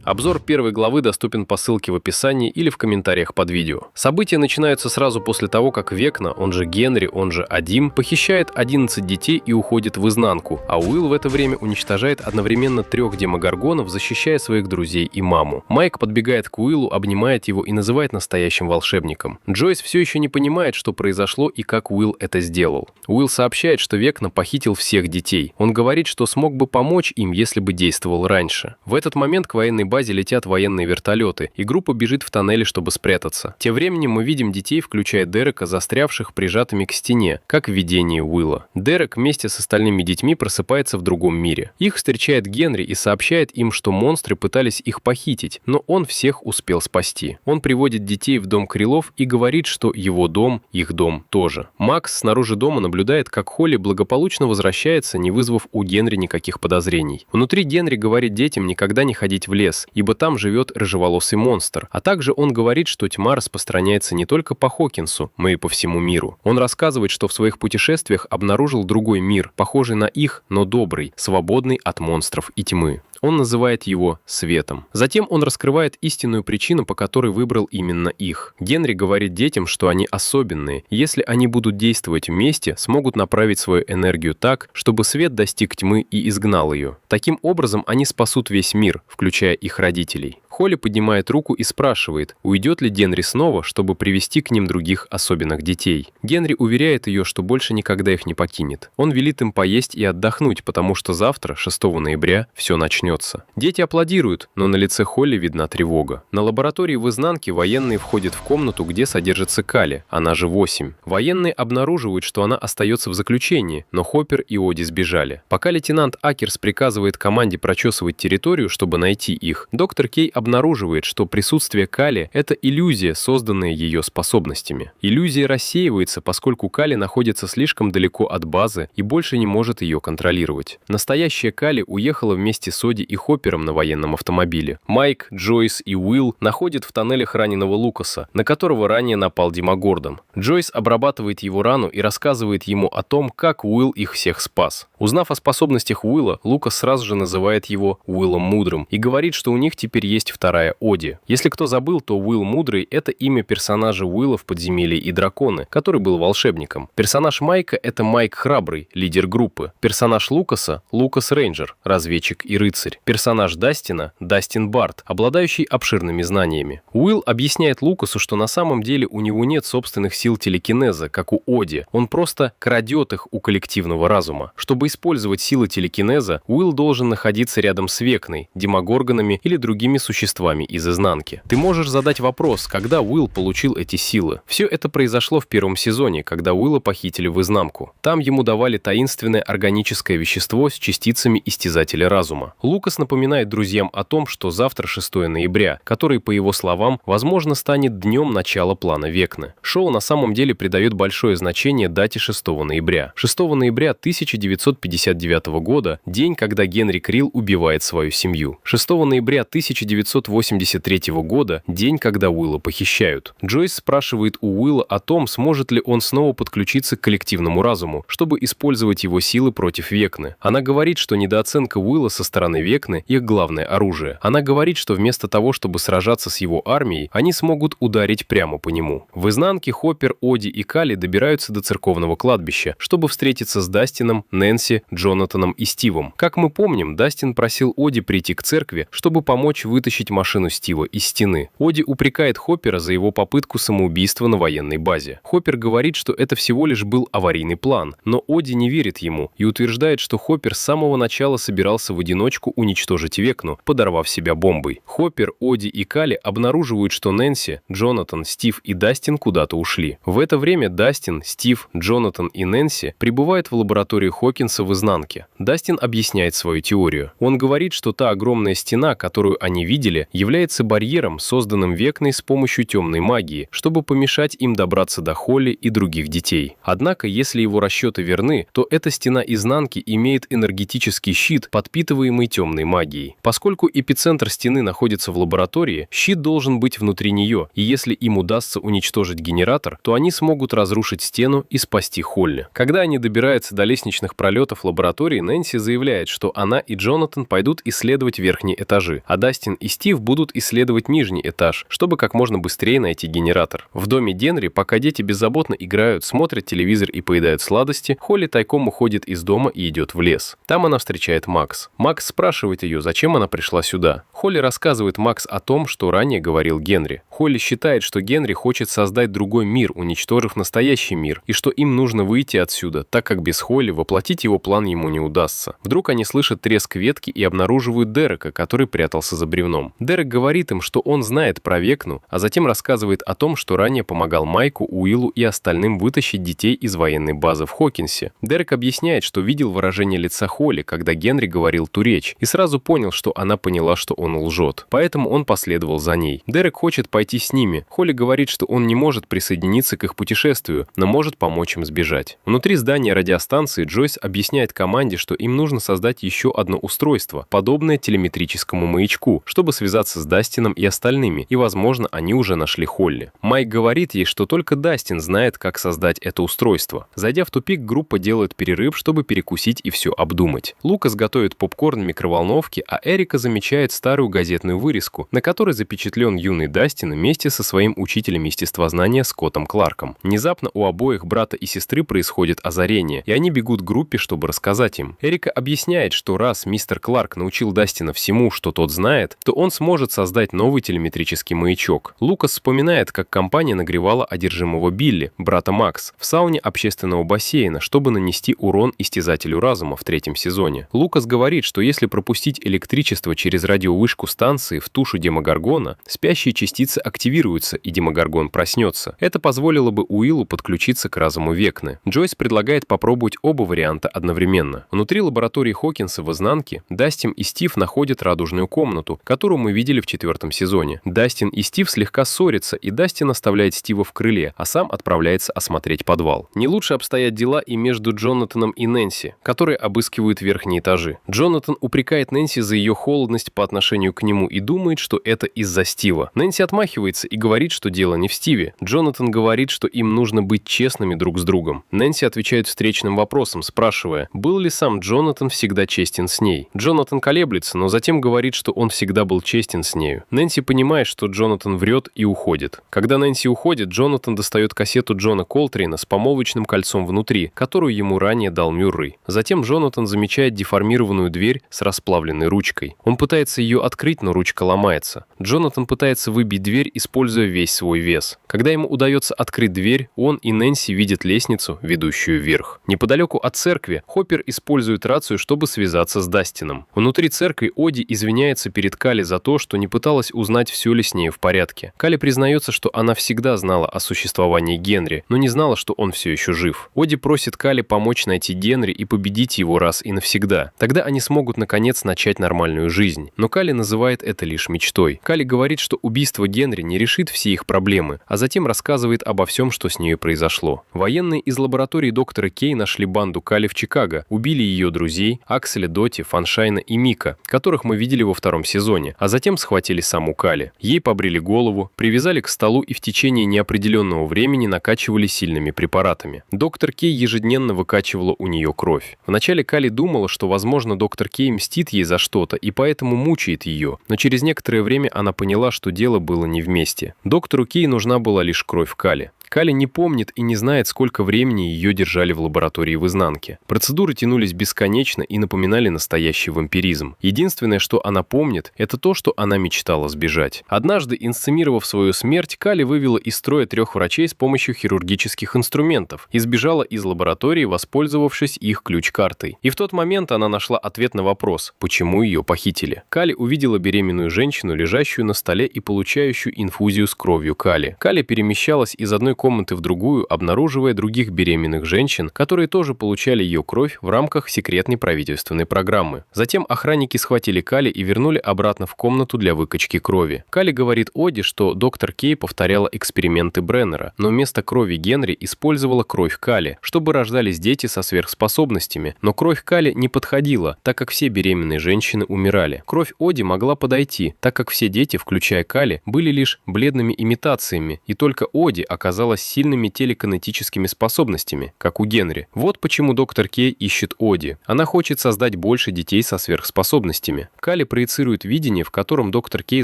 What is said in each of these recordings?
Обзор первой главы доступен по ссылке в описании или в комментариях под видео. События начинаются сразу после того, как Векна, он же Генри, он же Адим, похищает 11 детей и уходит в изнанку, а Уилл в это время уничтожает одновременно 3 демогоргонов, защищая своих друзей и маму. Майк подбегает к Уиллу, обнимает его и называет настоящим волшебником. Джойс все еще не понимает, что произошло и как Уилл это сделал. Уилл сообщает, что Векна похитил всех детей. Он говорит, что смог бы помочь им, если бы действовал раньше. В этот момент к военной базе летят военные вертолеты, и группа бежит в тоннеле, чтобы спрятаться. Тем временем мы видим детей, включая Дерека, застрявших прижатыми к стене, как в видении Уилла. Дерек вместе с остальными детьми просыпается в другом мире. Их встречает Генри и сообщает им, что монстры пытались их похитить, но он всех успел спасти. Он приводит детей в дом Крилов и говорит, что его дом, их дом тоже. Макс снаружи дома наблюдает, как Холли благополучно возвращается, не вызвав у Генри никаких подозрений. Внутри Генри говорит детям никогда не ходить в лес, ибо там живет рыжеволосый монстр. А также он говорит, что тьма распространяется не только по Хокинсу, но и по всему миру. Он рассказывает, что в своих путешествиях обнаружил другой мир, похожий на их, но добрый, свободный от монстров и тьмы. Он называет его светом. Затем он раскрывает истинную причину, по которой выбрал именно их. Генри говорит детям, что они особенные. Если они будут действовать вместе, смогут направить свою энергию так, чтобы свет достиг тьмы и изгнал ее. Таким образом, они спасут весь мир, включая их родителей. Холли поднимает руку и спрашивает, уйдет ли Генри снова, чтобы привести к ним других особенных детей. Генри уверяет ее, что больше никогда их не покинет. Он велит им поесть и отдохнуть, потому что завтра, 6 ноября, все начнется. Дети аплодируют, но на лице Холли видна тревога. На лаборатории в изнанке военные входят в комнату, где содержится Кали, она же 8. Военные обнаруживают, что она остается в заключении, но Хоппер и Оди сбежали. Пока лейтенант Акерс приказывает команде прочесывать территорию, чтобы найти их, доктор Кей обнаруживает, что присутствие Кали — это иллюзия, созданная ее способностями. Иллюзия рассеивается, поскольку Кали находится слишком далеко от базы и больше не может ее контролировать. Настоящая Кали уехала вместе с Оди и Хоппером на военном автомобиле. Майк, Джойс и Уилл находят в тоннелях раненого Лукаса, на которого ранее напал Демогоргон. Джойс обрабатывает его рану и рассказывает ему о том, как Уилл их всех спас. Узнав о способностях Уилла, Лукас сразу же называет его Уиллом Мудрым и говорит, что у них теперь есть вторая Оди. Если кто забыл, то Уилл Мудрый — это имя персонажа Уилла в «Подземелье и драконы», который был волшебником. Персонаж Майка — это Майк Храбрый, лидер группы. Персонаж Лукаса — Лукас Рейнджер, разведчик и рыцарь. Персонаж Дастина — Дастин Барт, обладающий обширными знаниями. Уилл объясняет Лукасу, что на самом деле у него нет собственных сил телекинеза, как у Оди. Он просто крадет их у коллективного разума. Чтобы использовать силы телекинеза, Уилл должен находиться рядом с Векной, демогоргонами или другими существами из изнанки. Ты можешь задать вопрос, когда Уилл получил эти силы. Все это произошло в первом сезоне, когда Уилла похитили в изнанку. Там ему давали таинственное органическое вещество с частицами истязателя разума. Лукас напоминает друзьям о том, что завтра 6 ноября, который, по его словам, возможно, станет днем начала плана Векны. Шоу на самом деле придает большое значение дате 6 ноября. 6 ноября 1959 года – день, когда Генри Крилл убивает свою семью. 6 ноября 1983 года – день, когда Уилла похищают. Джойс спрашивает у Уилла о том, сможет ли он снова подключиться к коллективному разуму, чтобы использовать его силы против Векны. Она говорит, что недооценка Уилла со стороны Векны – их главное оружие. Она говорит, что вместо того, чтобы сражаться с его армией, они смогут ударить прямо по нему. В изнанке Хоппер, Оди и Кали добираются до церковного кладбища, чтобы встретиться с Дастином, Нэнси, Джонатаном и Стивом. Как мы помним, Дастин просил Оди прийти к церкви, чтобы помочь вытащить машину Стива из стены. Оди упрекает Хоппера за его попытку самоубийства на военной базе. Хоппер говорит, что это всего лишь был аварийный план, но Оди не верит ему и утверждает, что Хоппер с самого начала собирался в одиночку уничтожить Векну, подорвав себя бомбой. Хоппер, Оди и Кали обнаруживают, что Нэнси, Джонатан, Стив и Дастин куда-то ушли. В это время Дастин, Стив, Джонатан и Нэнси прибывают в лаборатории Хокинса в изнанке. Дастин объясняет свою теорию. Он говорит, что та огромная стена, которую они видели, похитили, является барьером, созданным Векной с помощью темной магии, чтобы помешать им добраться до Холли и других детей. Однако, если его расчеты верны, то эта стена изнанки имеет энергетический щит, подпитываемый темной магией. Поскольку эпицентр стены находится в лаборатории, щит должен быть внутри нее, и если им удастся уничтожить генератор, то они смогут разрушить стену и спасти Холли. Когда они добираются до лестничных пролетов лаборатории, Нэнси заявляет, что она и Джонатан пойдут исследовать верхние этажи, а Дастин и Стив будут исследовать нижний этаж, чтобы как можно быстрее найти генератор. В доме Генри, пока дети беззаботно играют, смотрят телевизор и поедают сладости, Холли тайком уходит из дома и идет в лес. Там она встречает Макс. Макс спрашивает ее, зачем она пришла сюда. Холли рассказывает Макс о том, что ранее говорил Генри. Холли считает, что Генри хочет создать другой мир, уничтожив настоящий мир, и что им нужно выйти отсюда, так как без Холли воплотить его план ему не удастся. Вдруг они слышат треск ветки и обнаруживают Дерека, который прятался за бревном. Дерек говорит им, что он знает про Векну, а затем рассказывает о том, что ранее помогал Майку, Уиллу и остальным вытащить детей из военной базы в Хокинсе. Дерек объясняет, что видел выражение лица Холли, когда Генри говорил ту речь, и сразу понял, что она поняла, что он лжет. Поэтому он последовал за ней. Дерек хочет пойти с ними. Холли говорит, что он не может присоединиться к их путешествию, но может помочь им сбежать. Внутри здания радиостанции Джойс объясняет команде, что им нужно создать еще одно устройство, подобное телеметрическому маячку, чтобы связаться с Дастином и остальными, и, возможно, они уже нашли Холли. Майк говорит ей, что только Дастин знает, как создать это устройство. Зайдя в тупик, группа делает перерыв, чтобы перекусить и все обдумать. Лукас готовит попкорн в микроволновке, а Эрика замечает старую газетную вырезку, на которой запечатлен юный Дастин вместе со своим учителем естествознания Скоттом Кларком. Внезапно у обоих брата и сестры происходит озарение, и они бегут к группе, чтобы рассказать им. Эрика объясняет, что раз мистер Кларк научил Дастина всему, что тот знает, то он сможет создать новый телеметрический маячок. Лукас вспоминает, как компания нагревала одержимого Билли, брата Макс, в сауне общественного бассейна, чтобы нанести урон истязателю разума в 3-м сезоне. Лукас говорит, что если пропустить электричество через радиовышку станции в тушу Демогоргона, спящие частицы активируются, и Демогоргон проснется. Это позволило бы Уиллу подключиться к разуму Векны. Джойс предлагает попробовать оба варианта одновременно. Внутри лаборатории Хокинса в изнанке Дастин и Стив находят радужную комнату, которую мы видели в 4-м сезоне. Дастин и Стив слегка ссорятся, и Дастин оставляет Стива в крыле, а сам отправляется осмотреть подвал. Не лучше обстоят дела и между Джонатаном и Нэнси, которые обыскивают верхние этажи. Джонатан упрекает Нэнси за ее холодность по отношению к нему и думает, что это из-за Стива. Нэнси отмахивается и говорит, что дело не в Стиве. Джонатан говорит, что им нужно быть честными друг с другом. Нэнси отвечает встречным вопросом, спрашивая, был ли сам Джонатан всегда честен с ней. Джонатан колеблется, но затем говорит, что он всегда был честен с нею. Нэнси понимает, что Джонатан врет и уходит. Когда Нэнси уходит, Джонатан достает кассету Джона Колтрейна с помолвочным кольцом внутри, которую ему ранее дал Мюррей. Затем Джонатан замечает деформированную дверь с расплавленной ручкой. Он пытается ее открыть, но ручка ломается. Джонатан пытается выбить дверь, используя весь свой вес. Когда ему удается открыть дверь, он и Нэнси видят лестницу, ведущую вверх. Неподалеку от церкви Хоппер использует рацию, чтобы связаться с Дастином. Внутри церкви Оди извиняется перед Калли за то, что не пыталась узнать, все ли с ней в порядке. Калли признается, что она всегда знала о существовании Генри, но не знала, что он все еще жив. Оди просит Калли помочь найти Генри и победить его раз и навсегда. Тогда они смогут наконец начать нормальную жизнь. Но Калли называет это лишь мечтой. Калли говорит, что убийство Генри не решит все их проблемы, а затем рассказывает обо всем, что с ней произошло. Военные из лаборатории доктора Кей нашли банду Калли в Чикаго, убили ее друзей Акселя, Доти, Фаншайна и Мика, которых мы видели во 2-м сезоне, а затем схватили саму Калли. Ей побрили голову, привязали к столу и в течение неопределенного времени накачивали сильными препаратами. Доктор Кей ежедневно выкачивала у нее кровь. Вначале Калли думала, что, возможно, доктор Кей мстит ей за что-то и поэтому мучает ее, но через некоторое время она поняла, что дело было не вместе. Доктору Кей нужна была лишь кровь Калли. Калли не помнит и не знает, сколько времени ее держали в лаборатории в изнанке. Процедуры тянулись бесконечно и напоминали настоящий вампиризм. Единственное, что она помнит, это то, что она мечтала сбежать. Однажды, инсценировав свою смерть, Калли вывела из строя 3 врачей с помощью хирургических инструментов и сбежала из лаборатории, воспользовавшись их ключ-картой. И в тот момент она нашла ответ на вопрос, почему ее похитили. Калли увидела беременную женщину, лежащую на столе и получающую инфузию с кровью Калли. Калли перемещалась из одной комнаты в другую, обнаруживая других беременных женщин, которые тоже получали ее кровь в рамках секретной правительственной программы. Затем охранники схватили Кали и вернули обратно в комнату для выкачки крови. Кали говорит Оди, что доктор Кей повторяла эксперименты Бреннера, но вместо крови Генри использовала кровь Кали, чтобы рождались дети со сверхспособностями, но кровь Кали не подходила, так как все беременные женщины умирали. Кровь Оди могла подойти, так как все дети, включая Кали, были лишь бледными имитациями, и только Оди оказалась сильными телекинетическими способностями, как у Генри. Вот почему доктор Кей ищет Оди. Она хочет создать больше детей со сверхспособностями. Кали проецирует видение, в котором доктор Кей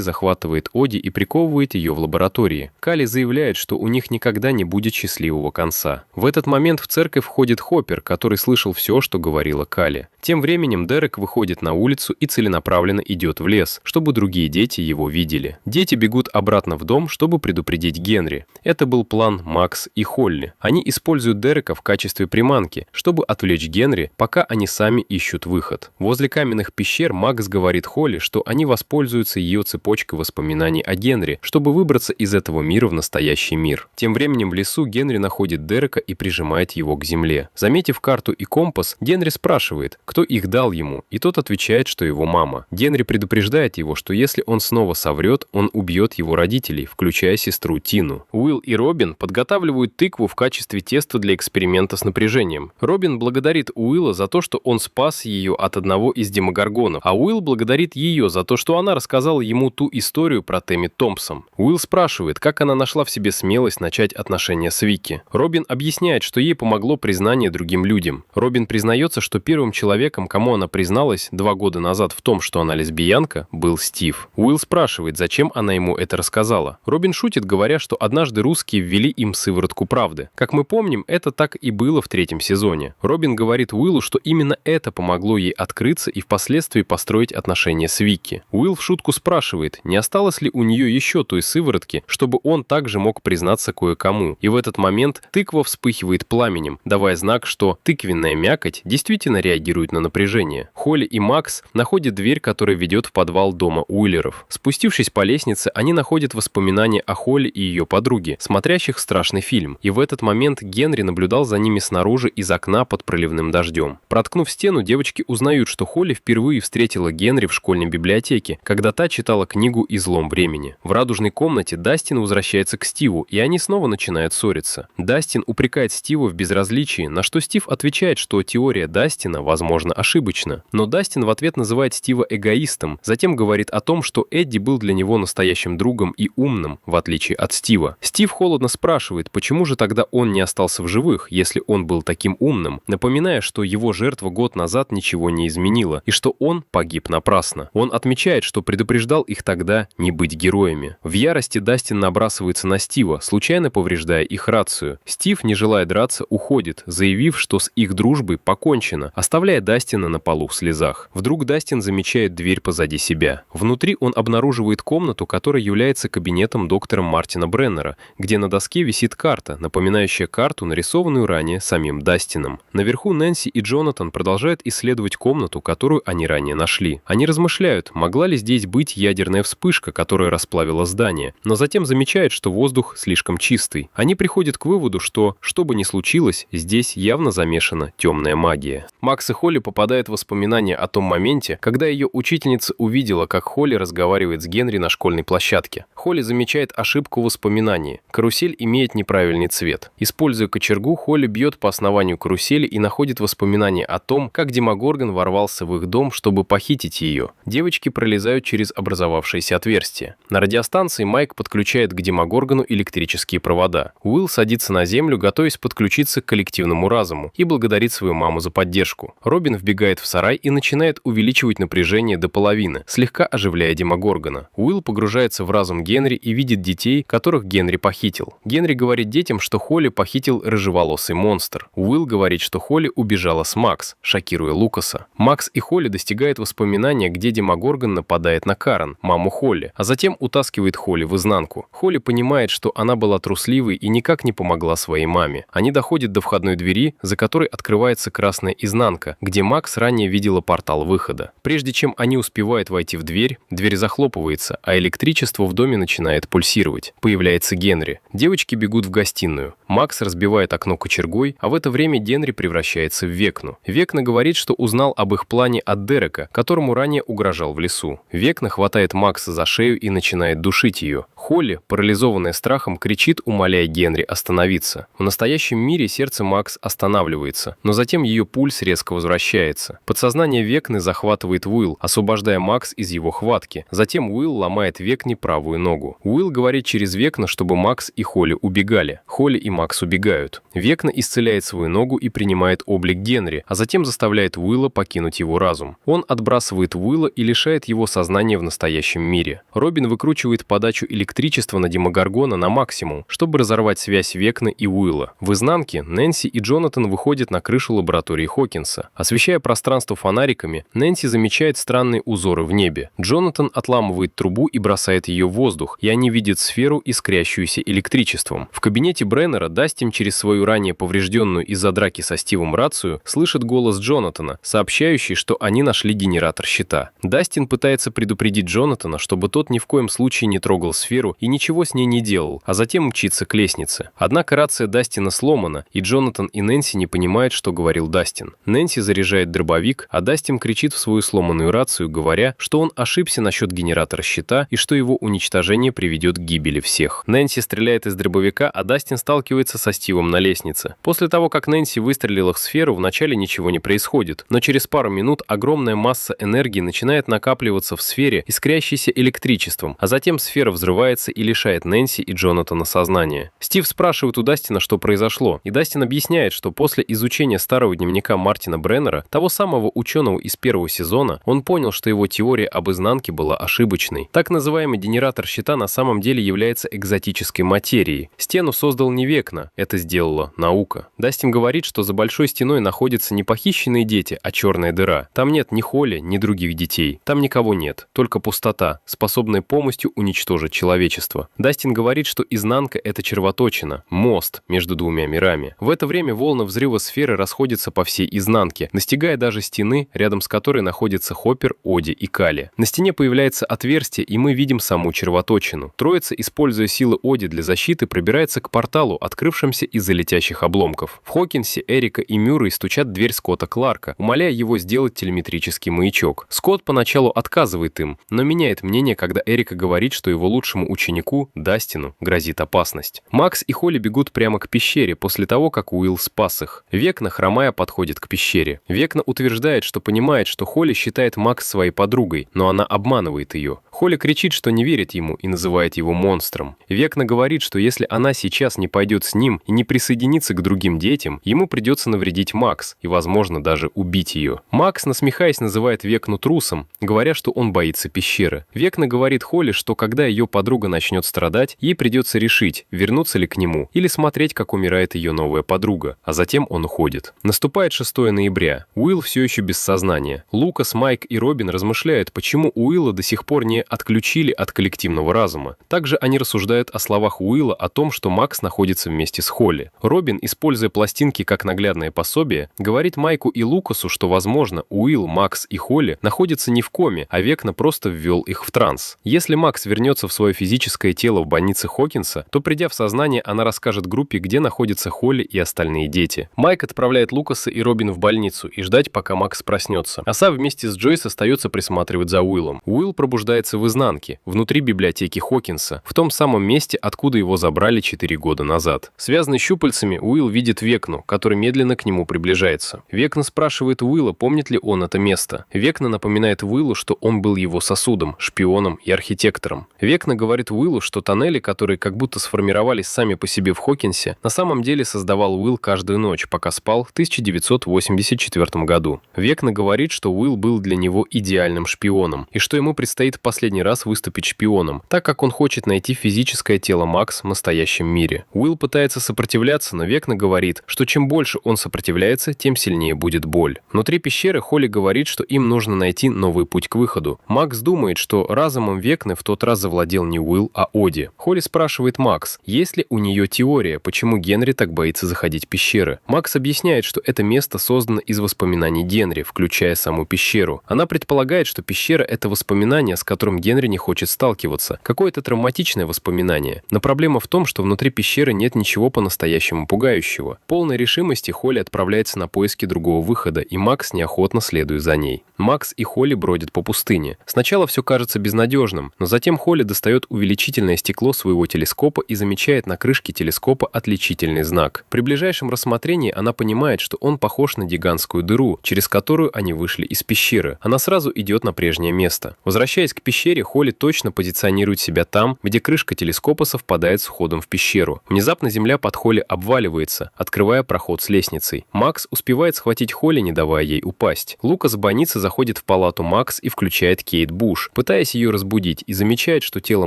захватывает Оди и приковывает ее в лаборатории. Кали заявляет, что у них никогда не будет счастливого конца. В этот момент в церковь входит Хоппер, который слышал все, что говорила Кали. Тем временем Дерек выходит на улицу и целенаправленно идет в лес, чтобы другие дети его видели. Дети бегут обратно в дом, чтобы предупредить Генри. Это был план Макс и Холли. Они используют Дерека в качестве приманки, чтобы отвлечь Генри, пока они сами ищут выход. Возле каменных пещер Макс говорит Холли, что они воспользуются ее цепочкой воспоминаний о Генри, чтобы выбраться из этого мира в настоящий мир. Тем временем в лесу Генри находит Дерека и прижимает его к земле. Заметив карту и компас, Генри спрашивает, кто их дал ему, и тот отвечает, что его мама. Генри предупреждает его, что если он снова соврет, он убьет его родителей, включая сестру Тину. Уилл и Робин подготавливают тыкву в качестве теста для эксперимента с напряжением. Робин благодарит Уилла за то, что он спас ее от одного из демогоргонов, а Уилл благодарит ее за то, что она рассказала ему ту историю про Тэмми Томпсон. Уилл спрашивает, как она нашла в себе смелость начать отношения с Вики. Робин объясняет, что ей помогло признание другим людям. Робин признается, что первым человеком, кому она призналась 2 года назад в том, что она лесбиянка, был Стив. Уилл спрашивает, зачем она ему это рассказала. Робин шутит, говоря, что однажды русские ввели им сыворотку правды. Как мы помним, это так и было в 3-м сезоне. Робин говорит Уиллу, что именно это помогло ей открыться и впоследствии построить отношения с Вики. Уилл в шутку спрашивает, не осталось ли у нее еще той сыворотки, чтобы он также мог признаться кое-кому. И в этот момент тыква вспыхивает пламенем, давая знак, что тыквенная мякоть действительно реагирует на напряжение. Холли и Макс находят дверь, которая ведет в подвал дома Уиллеров. Спустившись по лестнице, они находят воспоминания о Холли и ее подруге, смотрящих страшный фильм. И в этот момент Генри наблюдал за ними снаружи из окна под проливным дождем. Проткнув стену, девочки узнают, что Холли впервые встретила Генри в школьной библиотеке, когда та читала книгу «Излом времени». В радужной комнате Дастин возвращается к Стиву, и они снова начинают ссориться. Дастин упрекает Стива в безразличии, на что Стив отвечает, что теория Дастина, возможно, ошибочна. Но Дастин в ответ называет Стива эгоистом, затем говорит о том, что Эдди был для него настоящим другом и умным, в отличие от Стива. Стив холодно спрашивает, почему же тогда он не остался в живых, если он был таким умным, напоминая, что его жертва год назад ничего не изменила, и что он погиб напрасно. Он отмечает, что предупреждал их тогда не быть героями. В ярости Дастин набрасывается на Стива, случайно повреждая их рацию. Стив, не желая драться, уходит, заявив, что с их дружбой покончено, оставляя Дастина на полу в слезах. Вдруг Дастин замечает дверь позади себя. Внутри он обнаруживает комнату, которая является кабинетом доктора Мартина Бреннера, где на доске висит карта, напоминающая карту, нарисованную ранее самим Дастином. Наверху Нэнси и Джонатан продолжают исследовать комнату, которую они ранее нашли. Они размышляют, могла ли здесь быть ядерная вспышка, которая расплавила здание, но затем замечают, что воздух слишком чистый. Они приходят к выводу, что бы ни случилось, здесь явно замешана темная магия. Макс и Холли попадают в воспоминания о том моменте, когда ее учительница увидела, как Холли разговаривает с Генри на школьной площадке. Холли замечает ошибку в воспоминании. Карусель имеет неправильный цвет. Используя кочергу, Холли бьет по основанию карусели и находит воспоминания о том, как Демогоргон ворвался в их дом, чтобы похитить ее. Девочки пролезают через образовавшееся отверстие. На радиостанции Майк подключает к Демогоргону электрические провода. Уилл садится на землю, готовясь подключиться к коллективному разуму, и благодарит свою маму за поддержку. Робин вбегает в сарай и начинает увеличивать напряжение до половины, слегка оживляя Демогоргона. Уилл погружается в разум Генри и видит детей, которых Генри похитил. Генри говорит детям, что Холли похитил рыжеволосый монстр. Уилл говорит, что Холли убежала с Макс, шокируя Лукаса. Макс и Холли достигают воспоминания, где Демогоргон нападает на Карен, маму Холли, а затем утаскивает Холли в изнанку. Холли понимает, что она была трусливой и никак не помогла своей маме. Они доходят до входной двери, за которой открывается красная изнанка, где Макс ранее видела портал выхода. Прежде чем они успевают войти в дверь, дверь захлопывается, а электричество в доме начинает пульсировать. Появляется Генри. Девочки девочки бегут в гостиную. Макс разбивает окно кочергой, а в это время Генри превращается в Векну. Векна говорит, что узнал об их плане от Дерека, которому ранее угрожал в лесу. Векна хватает Макса за шею и начинает душить ее. Холли, парализованная страхом, кричит, умоляя Генри остановиться. В настоящем мире сердце Макс останавливается, но затем ее пульс резко возвращается. Подсознание Векны захватывает Уилл, освобождая Макс из его хватки. Затем Уилл ломает Векне правую ногу. Уилл говорит через Векна, чтобы Макс и Холли убегали. Холли и Макс убегают. Векна исцеляет свою ногу и принимает облик Генри, а затем заставляет Уилла покинуть его разум. Он отбрасывает Уилла и лишает его сознания в настоящем мире. Робин выкручивает подачу электричества на Демогоргона на максимум, чтобы разорвать связь Векны и Уилла. В изнанке Нэнси и Джонатан выходят на крышу лаборатории Хокинса. Освещая пространство фонариками, Нэнси замечает странные узоры в небе. Джонатан отламывает трубу и бросает ее в воздух, и они видят сферу, искрящуюся электричеством. В кабинете Бреннера Дастин через свою ранее поврежденную из-за драки со Стивом рацию слышит голос Джонатана, сообщающий, что они нашли генератор щита. Дастин пытается предупредить Джонатана, чтобы тот ни в коем случае не трогал сферу и ничего с ней не делал, а затем мчится к лестнице. Однако рация Дастина сломана, и Джонатан и Нэнси не понимают, что говорил Дастин. Нэнси заряжает дробовик, а Дастин кричит в свою сломанную рацию, говоря, что он ошибся насчет генератора щита и что его уничтожение приведет к гибели всех. Нэнси стреляет из дробовика, а Дастин сталкивается со Стивом на лестнице. После того, как Нэнси выстрелила в сферу, вначале ничего не происходит, но через пару минут огромная масса энергии начинает накапливаться в сфере, искрящейся электричеством, а затем сфера взрывается и лишает Нэнси и Джонатана сознания. Стив спрашивает у Дастина, что произошло, и Дастин объясняет, что после изучения старого дневника Мартина Бреннера, того самого ученого из первого сезона, он понял, что его теория об изнанке была ошибочной. Так называемый генератор щита на самом деле является экзотической материей. Стену создал не Векна, это сделала наука. Дастин говорит, что за большой стеной находятся не похищенные дети, а черная дыра. Там нет ни Холли, ни других детей. Там никого нет, только пустота, способная полностью уничтожить человечество. Дастин говорит, что изнанка — это червоточина, мост между двумя мирами. В это время волны взрыва сферы расходятся по всей изнанке, достигая даже стены, рядом с которой находятся Хоппер, Оди и Калли. На стене появляется отверстие, и мы видим саму червоточину. Троица, используя силы Оди для защиты, пробирается к порталу, открывшимся из-за летящих обломков. В Хокинсе Эрика и Мюррей стучат в дверь Скотта Кларка, умоляя его сделать телеметрический маячок. Скотт поначалу отказывает им, но меняет мнение, когда Эрика говорит, что его лучшему ученику, Дастину, грозит опасность. Макс и Холли бегут прямо к пещере после того, как Уилл спас их. Векна, хромая, подходит к пещере. Векна утверждает, что понимает, что Холли считает Макс своей подругой, но она обманывает ее. Холли кричит, что не верит ему и называет его монстром. Векна говорит, что если она сейчас не пойдет с ним и не присоединится к другим детям, ему придется навредить Макс и, возможно, даже убить ее. Макс, насмехаясь, называет Векну трусом, говоря, что он боится пещеры. Векна говорит Холли, что когда ее подруга начнет страдать, ей придется решить, вернуться ли к нему или смотреть, как умирает ее новая подруга, а затем он уходит. Наступает 6 ноября. Уилл все еще без сознания. Лукас, Майк и Робин размышляют, почему Уилла до сих пор не отключили от коллективного разума. Также они рассуждают о словах Уилла о том, что Макс находится вместе с Холли. Робин, используя пластинки как наглядное пособие, говорит Майку и Лукасу, что, возможно, Уилл, Макс и Холли находятся не в коме, а Векна просто ввел их в транс. Если Макс вернется в свое физическое тело в больнице Хокинса, то, придя в сознание, она расскажет группе, где находятся Холли и остальные дети. Майк отправляет Лукаса и Робин в больницу и ждать, пока Макс проснется. Оса вместе с Джойс остается присматривать за Уиллом. Уилл пробуждается в изнанке, внутри библиотеки Хокинса, в том самом месте, откуда его забрали 4 года назад. Связанный щупальцами, Уилл видит Векну, который медленно к нему приближается. Векна спрашивает Уилла, помнит ли он это место. Векна напоминает Уиллу, что он был его сосудом, шпионом и архитектором. Векна говорит Уиллу, что тоннели, которые как будто сформировались сами по себе в Хокинсе, на самом деле создавал Уилл каждую ночь, пока спал в 1984 году. Векна говорит, что Уилл был для него идеальным шпионом, и что ему предстоит последний раз выступить шпионом, так как он хочет найти физическое тело Макс в настоящем мире. Уилл пытается сопротивляться, но Векна говорит, что чем больше он сопротивляется, тем сильнее будет боль. Внутри пещеры Холли говорит, что им нужно найти новый путь к выходу. Макс думает, что разумом Векны в тот раз завладел не Уилл, а Оди. Холли спрашивает Макс, есть ли у нее теория, почему Генри так боится заходить в пещеры. Макс объясняет, что это место создано из воспоминаний Генри, включая саму пещеру. Она предполагает, что пещера — это воспоминание, с которым Генри не хочет сталкиваться, какое-то травматичное воспоминание. Но проблема в том, том, что внутри пещеры нет ничего по-настоящему пугающего. Полной решимости Холли отправляется на поиски другого выхода, и Макс неохотно следует за ней. Макс и Холли бродят по пустыне. Сначала все кажется безнадежным, но затем Холли достает увеличительное стекло своего телескопа и замечает на крышке телескопа отличительный знак. При ближайшем рассмотрении она понимает, что он похож на гигантскую дыру, через которую они вышли из пещеры. Она сразу идет на прежнее место. Возвращаясь к пещере, Холли точно позиционирует себя там, где крышка телескопа совпадает с входом в пещеру. Внезапно земля под Холли обваливается, открывая проход с лестницей. Макс успевает схватить Холли, не давая ей упасть. Лукас в больнице заходит в палату Макс и включает Кейт Буш, пытаясь ее разбудить, и замечает, что тело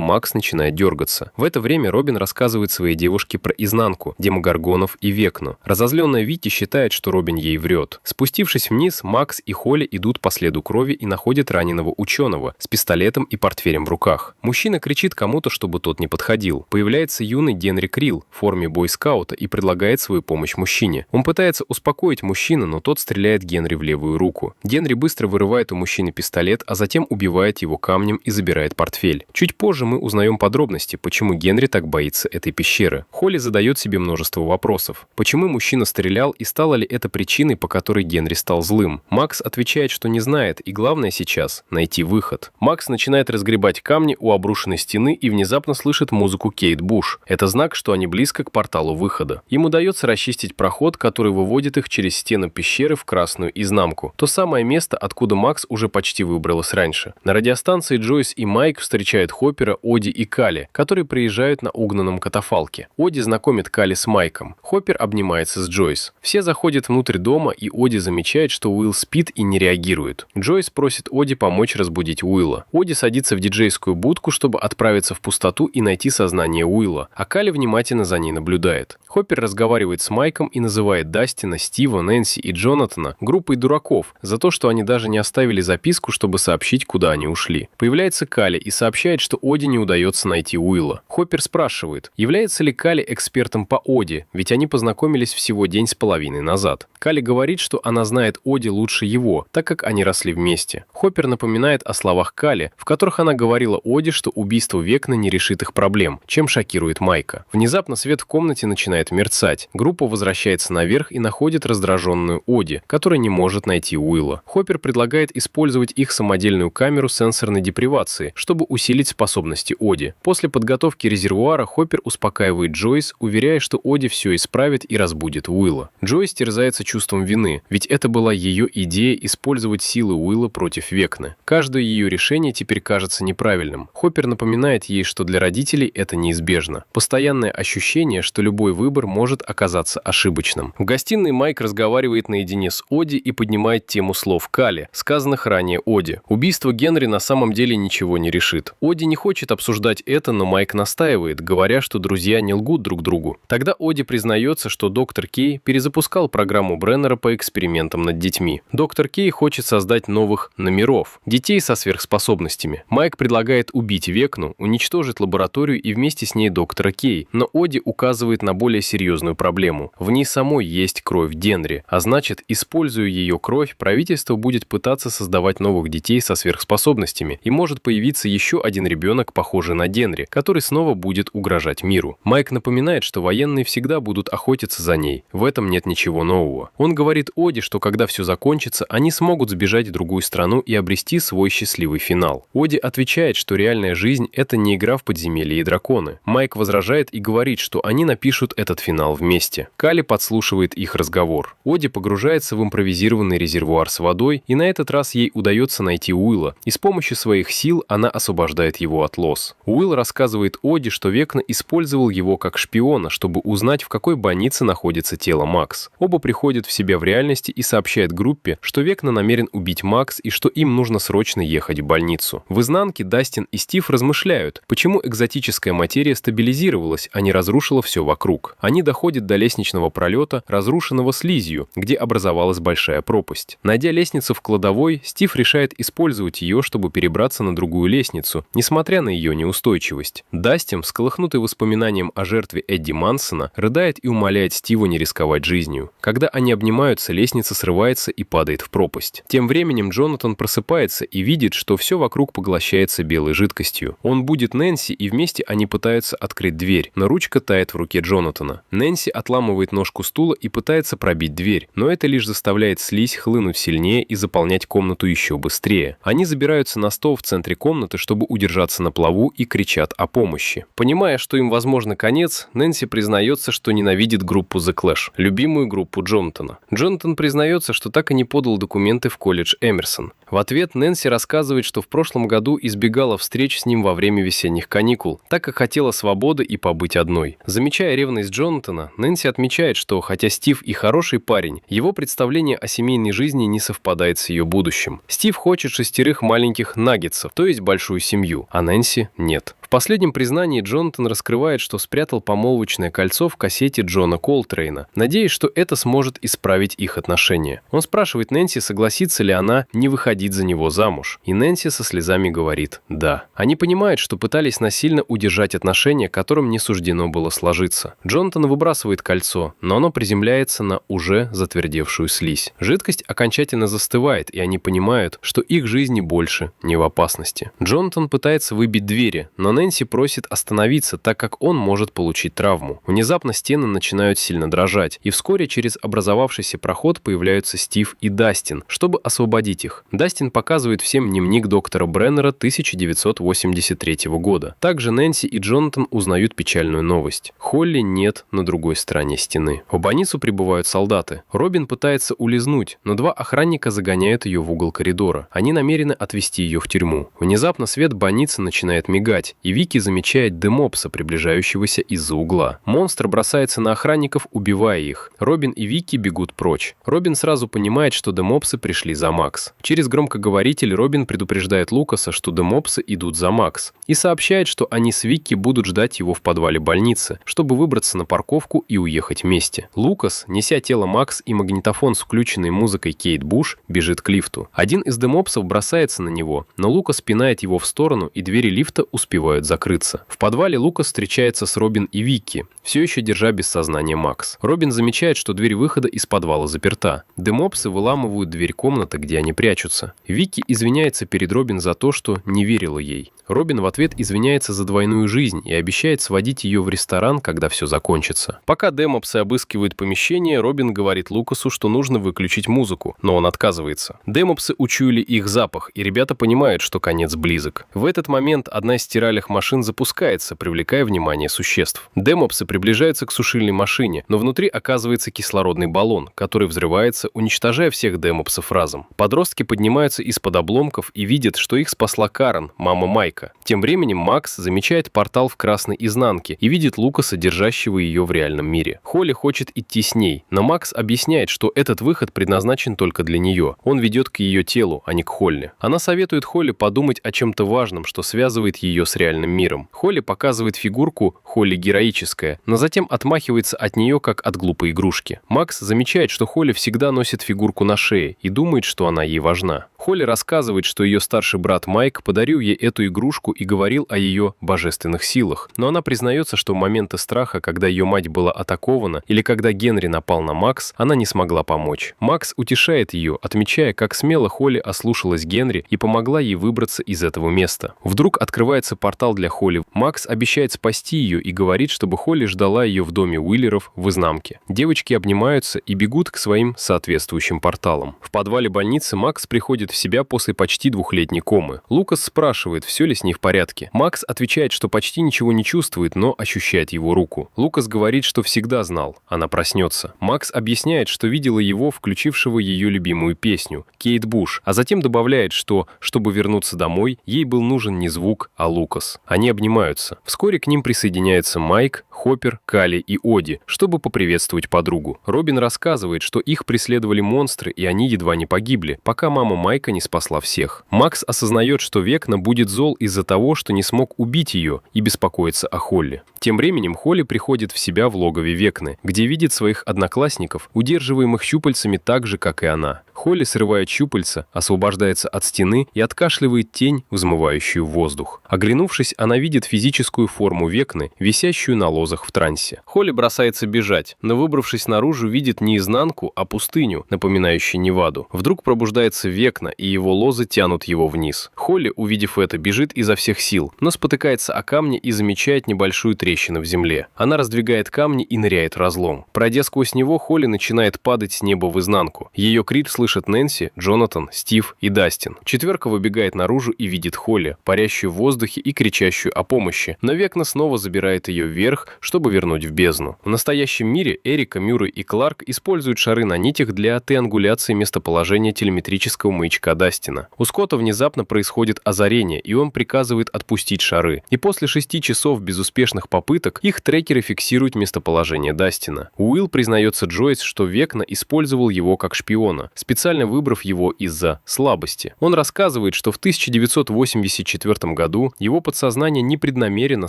Макс начинает дергаться. В это время Робин рассказывает своей девушке про изнанку, демогоргонов и Векну. Разозленная Витти считает, что Робин ей врет. Спустившись вниз, Макс и Холли идут по следу крови и находят раненого ученого с пистолетом и портфелем в руках. Мужчина кричит кому-то, чтобы тот не подходил. Появляется юный Генри Крилл в форме бойскаута и предлагает свою помощь мужчине. Он пытается успокоить мужчину, но тот стреляет Генри в левую руку. Генри быстро вырывает у мужчины пистолет, а затем убивает его камнем и забирает портфель. Чуть позже мы узнаем подробности, почему Генри так боится этой пещеры. Холли задает себе множество вопросов. Почему мужчина стрелял и стало ли это причиной, по которой Генри стал злым? Макс отвечает, что не знает, и главное сейчас — найти выход. Макс начинает разгребать камни у обрушенной стены и внезапно слышит музыку Кейт Буш. Это знак, что они близко к порталу выхода. Им удается расчистить проход, который выводит их через стену пещеры в красную изнанку. То самое место, откуда Макс уже почти выбралась раньше. На радиостанции Джойс и Майк встречают Хоппера, Оди и Калли, которые приезжают на угнанном катафалке. Оди знакомит Калли с Майком. Хоппер обнимается с Джойс. Все заходят внутрь дома, и Оди замечает, что Уилл спит и не реагирует. Джойс просит Оди помочь разбудить Уилла. Оди садится в диджейскую будку, чтобы отправиться в пустоту и найти сознание Уилла, а Калли внимательно за ней наблюдает. Хоппер разговаривает с Майком и называет Дастина, Стива, Нэнси и Джонатана группой дураков за то, что они даже не оставили записку, чтобы сообщить, куда они ушли. Появляется Калли и сообщает, что Оди не удается найти Уилла. Хоппер спрашивает, является ли Калли экспертом по Оди, ведь они познакомились всего день с половиной назад. Калли говорит, что она знает Оди лучше его, так как они росли вместе. Хоппер напоминает о словах Калли, в которых она говорила Оди, что убийство Векна не решит их проблем, чем шокирует Майка. Внезапно свет в комнате начинает мерцать. Группа возвращается наверх и находит раздраженную Оди, которая не может найти Уилла. Хоппер предлагает использовать их самодельную камеру сенсорной депривации, чтобы усилить способности Оди. После подготовки резервуара Хоппер успокаивает Джойс, уверяя, что Оди все исправит и разбудит Уилла. Джойс терзается чувством вины, ведь это была ее идея использовать силы Уилла против Векны. Каждое ее решение теперь кажется неправильным. Хоппер напоминает ей, что для родителей это неизбежно. Постоянное ощущение, что любой выбор может оказаться ошибочным. В гостиной Майк разговаривает наедине с Оди и поднимает тему слов Калли, сказанных ранее Оди. Убийство Генри на самом деле ничего не решит. Оди не хочет обсуждать это, но Майк настаивает, говоря, что друзья не лгут друг другу. Тогда Оди признается, что доктор Кей перезапускал программу Бреннера по экспериментам над детьми. Доктор Кей хочет создать новых номеров, детей со сверхспособностями. Майк предлагает убить Векну, уничтожить лабораторию и вместе с ней доктора Кей, но Оди указывает на более серьезную проблему. В ней самой есть кровь Генри, а значит, используя ее кровь, правительство будет пытаться создавать новых детей со сверхспособностями, и может появиться еще один ребенок, похожий на Генри, который снова будет угрожать миру. Майк напоминает, что военные всегда будут охотиться за ней. В этом нет ничего нового. Он говорит Оди, что когда все закончится, они смогут сбежать в другую страну и обрести свой счастливый финал. Оди отвечает, что реальная жизнь — это не игра в подземелье и драконы. Майк возражает и говорит, что они напишут этот финал вместе. Калли подслушивает их разговор. Оди погружается в импровизированный резервуар с водой, и на этот раз ей удается найти Уилла, и с помощью своих сил она освобождает его от лоз. Уилл рассказывает Оди, что Векна использовал его как шпиона, чтобы узнать, в какой больнице находится тело Макс. Оба приходят в себя в реальности и сообщают группе, что Векна намерен убить Макс и что им нужно срочно ехать в больницу. В изнанке Дастин и Стив размышляют, почему экзотическая материя стабилизировалась, а не разрушила все вокруг. Они доходят до лестничного пролета, разрушенного слизью, где образовалась большая пропасть. Найдя лестницу в кладовой, Стив решает использовать ее, чтобы перебраться на другую лестницу, несмотря на ее неустойчивость. Дастин, всколыхнутый воспоминанием о жертве Эдди Мансона, рыдает и умоляет Стива не рисковать жизнью. Когда они обнимаются, лестница срывается и падает в пропасть. Тем временем Джонатан просыпается и видит, что все вокруг поглощается белой жидкостью. Он будит Нэнси, и вместе они пытаются открыть дверь, но ручка тает в руке Джонатана. Нэнси отламывает ножку стула и пытается пробить дверь, но это лишь заставляет слизь хлынуть сильнее и заполнять комнату еще быстрее. Они забираются на стол в центре комнаты, чтобы удержаться на плаву, и кричат о помощи. Понимая, что им возможно конец, Нэнси признается, что ненавидит группу The Clash, любимую группу Джонатана. Джонатан признается, что так и не подал документы в колледж Эмерсон. В ответ Нэнси рассказывает, что в прошлом году избегала встреч с ним во время весенних каникул, так как хотела свободы и побыть одной. Замечая ревность Джонатана, Нэнси отмечает, что хотя Стив и хороший парень, его представление о семейной жизни не совпадает с ее будущим. Стив хочет 6 маленьких наггетсов, то есть большую семью, а Нэнси нет. В последнем признании Джонатан раскрывает, что спрятал помолвочное кольцо в кассете Джона Колтрейна, надеясь, что это сможет исправить их отношения. Он спрашивает Нэнси, согласится ли она не выходить за него замуж, и Нэнси со слезами говорит «да». Они понимают, что пытались насильно удержать отношения, которым не суждено было сложиться. Джонатан выбрасывает кольцо, но оно приземляется на уже затвердевшую слизь. Жидкость окончательно застывает, и они понимают, что их жизни больше не в опасности. Джонатан пытается выбить двери, но Нэнси просит остановиться, так как он может получить травму. Внезапно стены начинают сильно дрожать, и вскоре через образовавшийся проход появляются Стив и Дастин, чтобы освободить их. Дастин показывает всем дневник доктора Бреннера 1983 года. Также Нэнси и Джонатан узнают печальную новость. Холли нет на другой стороне стены. В больницу прибывают солдаты. Робин пытается улизнуть, но 2 охранника загоняют ее в угол коридора. Они намерены отвезти ее в тюрьму. Внезапно свет больницы начинает мигать, и Вики замечает Демопса, приближающегося из-за угла. Монстр бросается на охранников, убивая их. Робин и Вики бегут прочь. Робин сразу понимает, что Демопсы пришли за Макс. Через громкоговоритель Робин предупреждает Лукаса, что Демопсы идут за Макс, и сообщает, что они с Вики будут ждать его в подвале больницы, чтобы выбраться на парковку и уехать вместе. Лукас, неся тело Макс и магнитофон с включенной музыкой Кейт Буш, бежит к лифту. Один из Демопсов бросается на него, но Лукас пинает его в сторону, и двери лифта успевают закрыться. В подвале Лукас встречается с Робин и Вики, все еще держа без сознания Макс. Робин замечает, что дверь выхода из подвала заперта. Демопсы выламывают дверь комнаты, где они прячутся. Вики извиняется перед Робин за то, что не верила ей. Робин в ответ извиняется за двойную жизнь и обещает сводить ее в ресторан, когда все закончится. Пока Демопсы обыскивают помещение, Робин говорит Лукасу, что нужно выключить музыку, но он отказывается. Демопсы учуяли их запах, и ребята понимают, что конец близок. В этот момент одна из стиральных машин запускается, привлекая внимание существ. Демопсы приближаются к сушильной машине, но внутри оказывается кислородный баллон, который взрывается, уничтожая всех демопсов разом. Подростки поднимаются из-под обломков и видят, что их спасла Карен, мама Майка. Тем временем Макс замечает портал в красной изнанке и видит Лукаса, держащего ее в реальном мире. Холли хочет идти с ней, но Макс объясняет, что этот выход предназначен только для нее. Он ведет к ее телу, а не к Холли. Она советует Холли подумать о чем-то важном, что связывает ее с реальным миром. Холли показывает фигурку Холли героическая, но затем отмахивается от нее, как от глупой игрушки. Макс замечает, что Холли всегда носит фигурку на шее и думает, что она ей важна. Холли рассказывает, что ее старший брат Майк подарил ей эту игрушку и говорил о ее божественных силах, но она признается, что в моменты страха, когда ее мать была атакована или когда Генри напал на Макс, она не смогла помочь. Макс утешает ее, отмечая, как смело Холли ослушалась Генри и помогла ей выбраться из этого места. Вдруг открывается портал для Холли. Макс обещает спасти ее и говорит, чтобы Холли ждала ее в доме Уиллеров в изнанке. Девочки обнимаются и бегут к своим соответствующим порталам. В подвале больницы Макс приходит в себя после почти 2-летней комы. Лукас спрашивает, все ли с ней в порядке. Макс отвечает, что почти ничего не чувствует, но ощущает его руку. Лукас говорит, что всегда знал, она проснется. Макс объясняет, что видела его, включившего ее любимую песню «Кейт Буш», а затем добавляет, что, чтобы вернуться домой, ей был нужен не звук, а Лукас. Они обнимаются. Вскоре к ним присоединяются Майк, Хоппер, Калли и Оди, чтобы поприветствовать подругу. Робин рассказывает, что их преследовали монстры, и они едва не погибли, пока мама Майка не спасла всех. Макс осознает, что Векна будет зол из-за того, что не смог убить ее, и беспокоится о Холли. Тем временем Холли приходит в себя в логове Векны, где видит своих одноклассников, удерживаемых щупальцами так же, как и она. Холли срывает щупальца, освобождается от стены и откашливает тень, взмывающую в воздух. Оглянувшись, она видит физическую форму Векны, висящую на ложе позах в трансе. Холли бросается бежать, но, выбравшись наружу, видит не изнанку, а пустыню, напоминающую Неваду. Вдруг пробуждается Векна, и его лозы тянут его вниз. Холли, увидев это, бежит изо всех сил, но спотыкается о камни и замечает небольшую трещину в земле. Она раздвигает камни и ныряет в разлом. Пройдя сквозь него, Холли начинает падать с неба в изнанку. Ее крик слышат Нэнси, Джонатан, Стив и Дастин. Четверка выбегает наружу и видит Холли, парящую в воздухе и кричащую о помощи, но Векна снова забирает ее вверх, чтобы вернуть в бездну. В настоящем мире Эрика, Мюррей и Кларк используют шары на нитях для триангуляции местоположения телеметрического маячка Дастина. У Скотта внезапно происходит озарение, и он приказывает отпустить шары. И после 6 часов безуспешных попыток их трекеры фиксируют местоположение Дастина. Уилл признается Джойс, что Векна использовал его как шпиона, специально выбрав его из-за слабости. Он рассказывает, что в 1984 году его подсознание непреднамеренно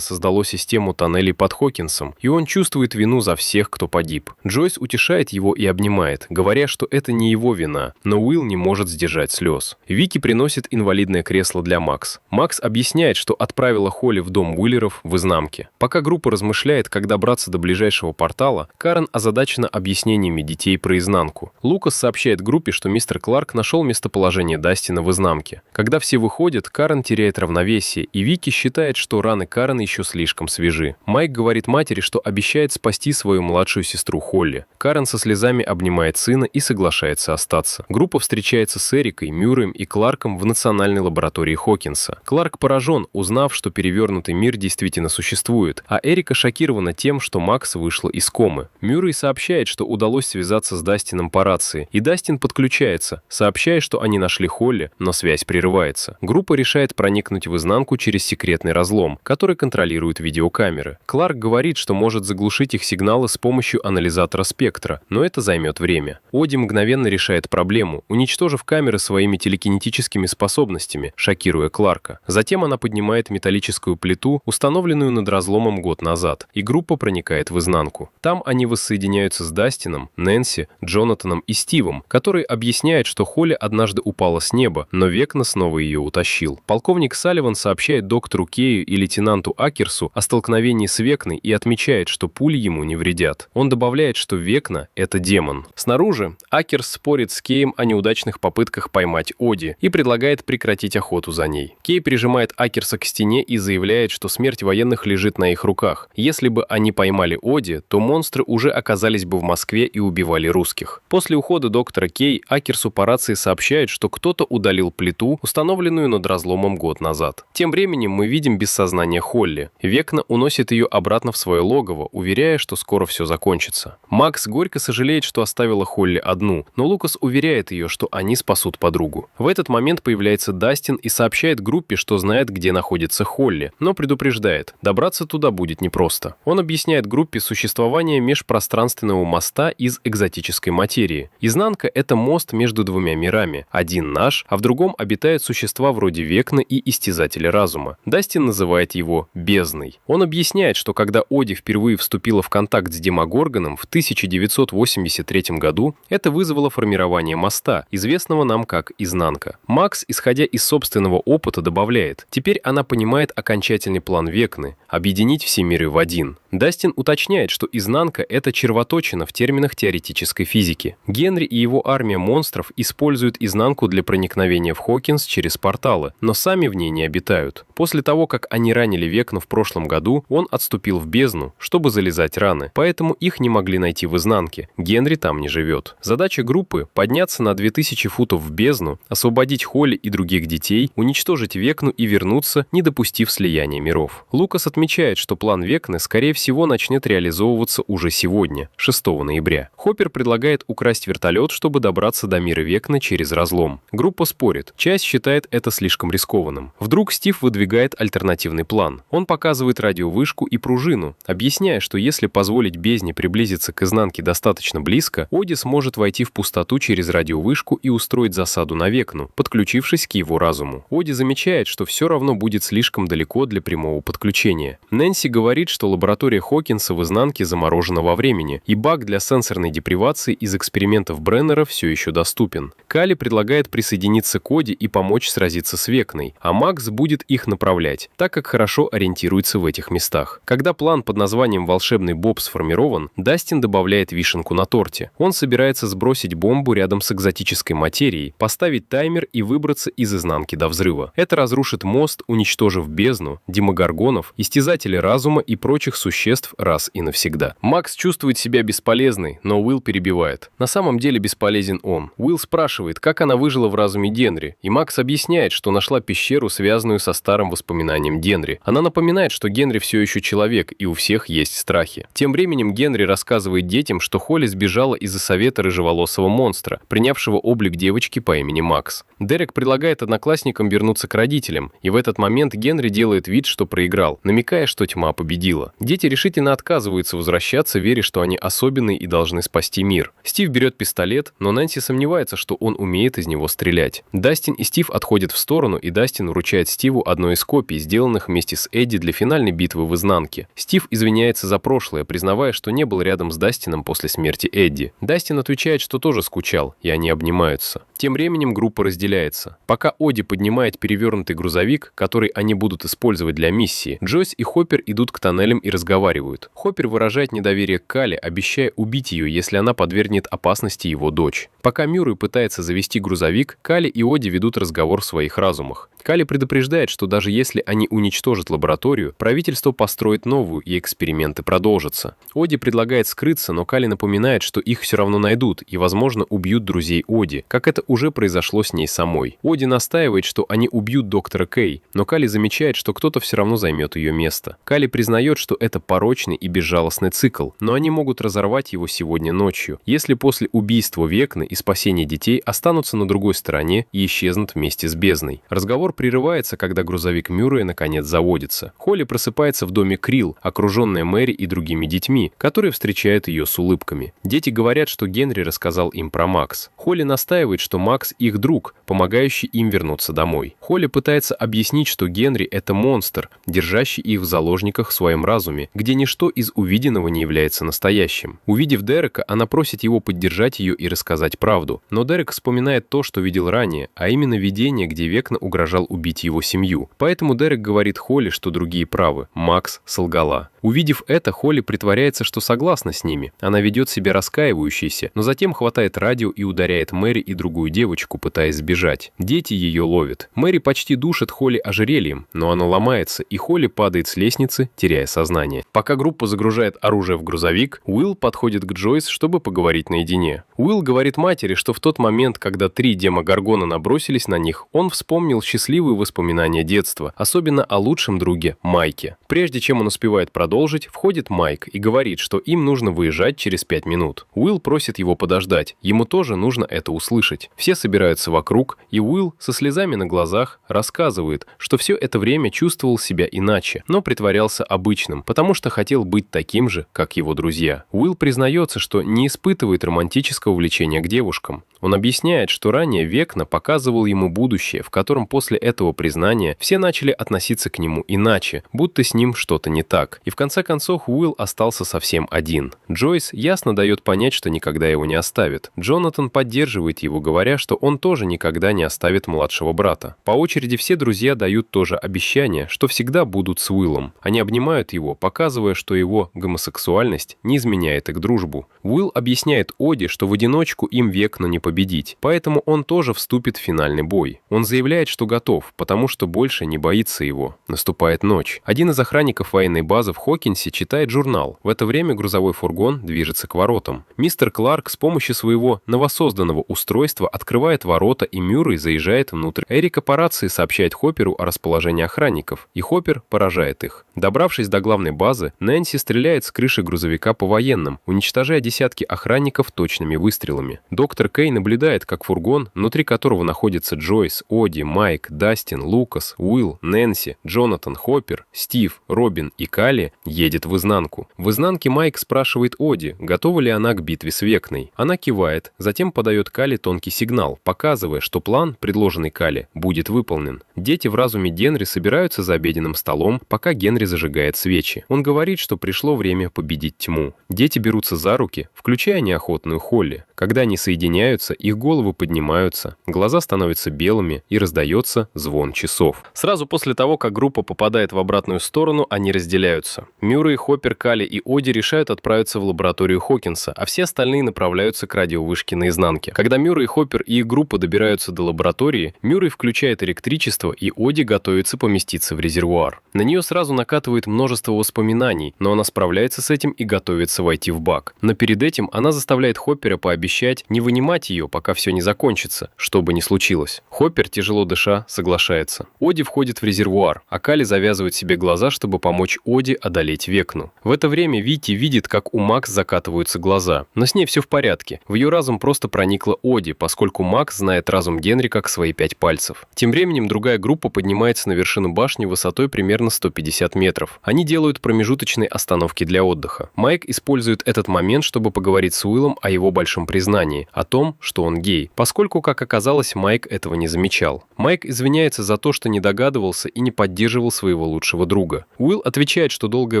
создало систему тоннелей под Хокинсом, и он чувствует вину за всех, кто погиб. Джойс утешает его и обнимает, говоря, что это не его вина, но Уилл не может сдержать слез. Вики приносит инвалидное кресло для Макс. Макс объясняет, что отправила Холли в дом Уиллеров в изнанке. Пока группа размышляет, как добраться до ближайшего портала, Карен озадачена объяснениями детей про изнанку. Лукас сообщает группе, что мистер Кларк нашел местоположение Дастина в изнанке. Когда все выходят, Карен теряет равновесие, и Вики считает, что раны Карен еще слишком свежи. Майк говорит матери, что обещает спасти свою младшую сестру Холли. Карен со слезами обнимает сына и соглашается остаться. Группа встречается с Эрикой, Мюрреем и Кларком в национальной лаборатории Хокинса. Кларк поражен, узнав, что перевернутый мир действительно существует, а Эрика шокирована тем, что Макс вышла из комы. Мюррей сообщает, что удалось связаться с Дастином по рации, и Дастин подключается, сообщая, что они нашли Холли, но связь прерывается. Группа решает проникнуть в изнанку через секретный разлом, который контролирует видеокамеры. Кларк говорит, что может заглушить их сигналы с помощью анализатора спектра, но это займет время. Оди мгновенно решает проблему, уничтожив камеры своими телекинетическими способностями, шокируя Кларка. Затем она поднимает металлическую плиту, установленную над разломом год назад, и группа проникает в изнанку. Там они воссоединяются с Дастином, Нэнси, Джонатаном и Стивом, который объясняет, что Холли однажды упала с неба, но Векна снова ее утащил. Полковник Салливан сообщает доктору Кею и лейтенанту Акерсу о столкновении с Векной и отмечает, что пули ему не вредят. Он добавляет, что Векна — это демон. Снаружи Акерс спорит с Кеем о неудачных попытках поймать Оди и предлагает прекратить охоту за ней. Кей прижимает Акерса к стене и заявляет, что смерть военных лежит на их руках. Если бы они поймали Оди, то монстры уже оказались бы в Москве и убивали русских. После ухода доктора Кей Акерсу по рации сообщает, что кто-то удалил плиту, установленную над разломом год назад. Тем временем мы видим без сознания Холли. Векна уносит ее обратно в свое логово, уверяя, что скоро все закончится. Макс горько сожалеет, что оставила Холли одну, но Лукас уверяет ее, что они спасут подругу. В этот момент появляется Дастин и сообщает группе, что знает, где находится Холли, но предупреждает, добраться туда будет непросто. Он объясняет группе существование межпространственного моста из экзотической материи. Изнанка — это мост между двумя мирами. Один наш, а в другом обитают существа вроде Векны и Истязателя разума. Дастин называет его бездной. Он объясняет, что когда Оди впервые вступила в контакт с Демогоргоном в 1983 году, это вызвало формирование моста, известного нам как Изнанка. Макс, исходя из собственного опыта, добавляет, теперь она понимает окончательный план Векны — объединить все миры в один. Дастин уточняет, что изнанка — это червоточина в терминах теоретической физики. Генри и его армия монстров используют изнанку для проникновения в Хокинс через порталы, но сами в ней не обитают. После того, как они ранили Векну в прошлом году, он отступил в бездну, чтобы залезать раны, поэтому их не могли найти в изнанке. Генри там не живет. Задача группы — подняться на 2000 футов в бездну, освободить Холли и других детей, уничтожить Векну и вернуться, не допустив слияния миров. Лукас отмечает, что план Векны, скорее всего, начнет реализовываться уже сегодня, 6 ноября. Хоппер предлагает украсть вертолет, чтобы добраться до мира Векны через разлом. Группа спорит. Часть считает это слишком рискованным. Вдруг Стив выдвигает альтернативный план. Он показывает радиовышку и пружину, объясняя, что если позволить бездне приблизиться к изнанке достаточно близко, Оди сможет войти в пустоту через радиовышку и устроить засаду на Векну, подключившись к его разуму. Оди замечает, что все равно будет слишком далеко для прямого подключения. Нэнси говорит, что лаборатория Хокинса в изнанке заморожена во времени, и баг для сенсорной депривации из экспериментов Бреннера все еще доступен. Калли предлагает присоединиться к Оди и помочь сразиться с Векной, а Макс будет их направлять, так как хорошо ориентируется в этих местах. Когда план план под названием «Волшебный Боб» сформирован, Дастин добавляет вишенку на торте. Он собирается сбросить бомбу рядом с экзотической материей, поставить таймер и выбраться из изнанки до взрыва. Это разрушит мост, уничтожив бездну, демогоргонов, истязателей разума и прочих существ раз и навсегда. Макс чувствует себя бесполезной, но Уилл перебивает. На самом деле бесполезен он. Уилл спрашивает, как она выжила в разуме Генри, и Макс объясняет, что нашла пещеру, связанную со старым воспоминанием Генри. Она напоминает, что Генри все еще человек, и у всех есть страхи. Тем временем Генри рассказывает детям, что Холли сбежала из-за совета рыжеволосого монстра, принявшего облик девочки по имени Макс. Дерек предлагает одноклассникам вернуться к родителям, и в этот момент Генри делает вид, что проиграл, намекая, что тьма победила. Дети решительно отказываются возвращаться, веря, что они особенные и должны спасти мир. Стив берет пистолет, но Нэнси сомневается, что он умеет из него стрелять. Дастин и Стив отходят в сторону, и Дастин вручает Стиву одну из копий, сделанных вместе с Эдди для финальной битвы в изнанке. Стив извиняется за прошлое, признавая, что не был рядом с Дастином после смерти Эдди. Дастин отвечает, что тоже скучал, и они обнимаются. Тем временем группа разделяется. Пока Оди поднимает перевернутый грузовик, который они будут использовать для миссии, Джойс и Хоппер идут к тоннелям и разговаривают. Хоппер выражает недоверие к Кале, обещая убить ее, если она подвергнет опасности его дочь. Пока Мюррей пытается завести грузовик, Кале и Оди ведут разговор в своих разумах. Кале предупреждает, что даже если они уничтожат лабораторию, правительство построит новую, и эксперименты продолжатся. Оди предлагает скрыться, но Кале напоминает, что их все равно найдут и, возможно, убьют друзей Оди, как это уже произошло с ней самой. Оди настаивает, что они убьют доктора Кей, но Кале замечает, что кто-то все равно займет ее место. Кале признает, что это порочный и безжалостный цикл, но они могут разорвать его сегодня ночью, если после убийства Векны и спасения детей останутся на другой стороне и исчезнут вместе с бездной. Разговор прерывается, когда грузовик Мюррея наконец заводится. Холли просыпается в доме Крилл, окруженная Мэри и другими детьми, которые встречают ее с улыбками. Дети говорят, что Генри рассказал им про Макс. Холли настаивает, что Макс их друг, помогающий им вернуться домой. Холли пытается объяснить, что Генри — это монстр, держащий их в заложниках в своем разуме, где ничто из увиденного не является настоящим. Увидев Дерека, она просит его поддержать ее и рассказать правду. Но Дерек вспоминает то, что видел ранее, а именно видение, где Векна угрожал убить его семью. Поэтому Дерек говорит Холли, что другие правы. Макс солгала. Увидев это, Холли притворяется, что согласна с ними. Она ведет себя раскаивающейся, но затем хватает радио и ударяет Мэри и другую девочку, пытаясь сбежать. Дети ее ловят. Мэри почти душит Холли ожерельем, но она ломается, и Холли падает с лестницы, теряя сознание. Пока группа загружает оружие в грузовик, Уилл подходит к Джойс, чтобы поговорить наедине. Уилл говорит матери, что в тот момент, когда 3 демогоргона набросились на них, он вспомнил счастливые воспоминания детства, особенно о лучшем друге Майке. Прежде чем он успевает продолжить, входит Майк и говорит, что им нужно выезжать через 5 минут. Уилл просит его подождать, ему тоже нужно это услышать. Все собираются вокруг, и Уилл со слезами на глазах рассказывает, что все это время чувствовал себя иначе, но притворялся обычным, потому что хотел быть таким же, как его друзья. Уилл признается, что не испытывает романтического влечения к девушкам. Он объясняет, что ранее Векна показывал ему будущее, в котором после этого признания все начали относиться к нему иначе, будто с ним что-то не так. И в конце концов Уилл остался совсем один. Джойс ясно дает понять, что никогда его не оставит. Джонатан поддерживает его, говоря, что он тоже никогда не оставит младшего брата. По очереди все друзья дают тоже обещание, что всегда будут с Уиллом. Они обнимают его, показывая, что его гомосексуальность не изменяет их дружбу. Уилл объясняет Оди, что в одиночку им Векну не победить, поэтому он тоже вступит в финальный бой. Он заявляет, что готов, потому что больше не боится его. Наступает ночь. Один из охранников военной базы в Хокинсе читает журнал. В это время грузовой фургон движется к воротам. Мистер Кларк с помощью своего новосозданного устройства открывает ворота, и Мюррей заезжает внутрь. Эрика по рации сообщает Хопперу о расположении охранников, и Хоппер поражает их. Добравшись до главной базы, Нэнси стреляет с крыши грузовика по военным, уничтожая десятки охранников точными выстрелами. Доктор Кей наблюдает, как фургон, внутри которого находятся Джойс, Оди, Майк, Дастин, Лукас, Уилл, Нэнси, Джонатан, Хоппер, Стив, Робин и Калли, едет в изнанку. В изнанке Майк спрашивает Оди, готова ли она к битве с Векной. Она кивает, затем подает Калли тонкий сигнал, показывая, что план, предложенный Калли, будет выполнен. Дети в разуме Генри собираются за обеденным столом, пока Генри зажигает свечи. Он говорит, что пришло время победить тьму. Дети берутся за руки, включая неохотную Холли. Когда они соединяются, их головы поднимаются, глаза становятся белыми и раздается звон часов. Сразу после того, как группа попадает в обратную сторону, они разделяются. Мюррей, Хоппер, Калли и Оди решают отправиться в лабораторию Хокинса, а все остальные направляются к радиовышке наизнанке. Когда Мюррей, Хоппер и их группа добираются до лаборатории, Мюррей включает электричество, и Оди готовится поместиться в резервуар. На нее сразу накатывает множество воспоминаний, но она справляется с этим и готовится войти в бак. Но перед этим она заставляет Хоппера пообещать не вынимать ее, пока все не закончится, что бы ни случилось. Хоппер, тяжело дыша, соглашается. Оди входит в резервуар, а Калли завязывает себе глаза, чтобы помочь Оди одолеть Векну. В это время Вити видит, как у Макс закатываются глаза. Но с ней все в порядке. В ее разум просто проникла Оди, поскольку Макс знает разум Генри как свои 5 пальцев. Тем временем другая группа поднимается на вершину башни высотой примерно 150 метров. Они делают промежуточные остановки для отдыха. Майк использует этот момент, чтобы поговорить с Уиллом о его большом признании, о том, что он гей, поскольку, как оказалось, Майк этого не замечал. Майк извиняется за то, что не догадывался и не поддерживал своего лучшего друга. Уилл отвечает, что долгое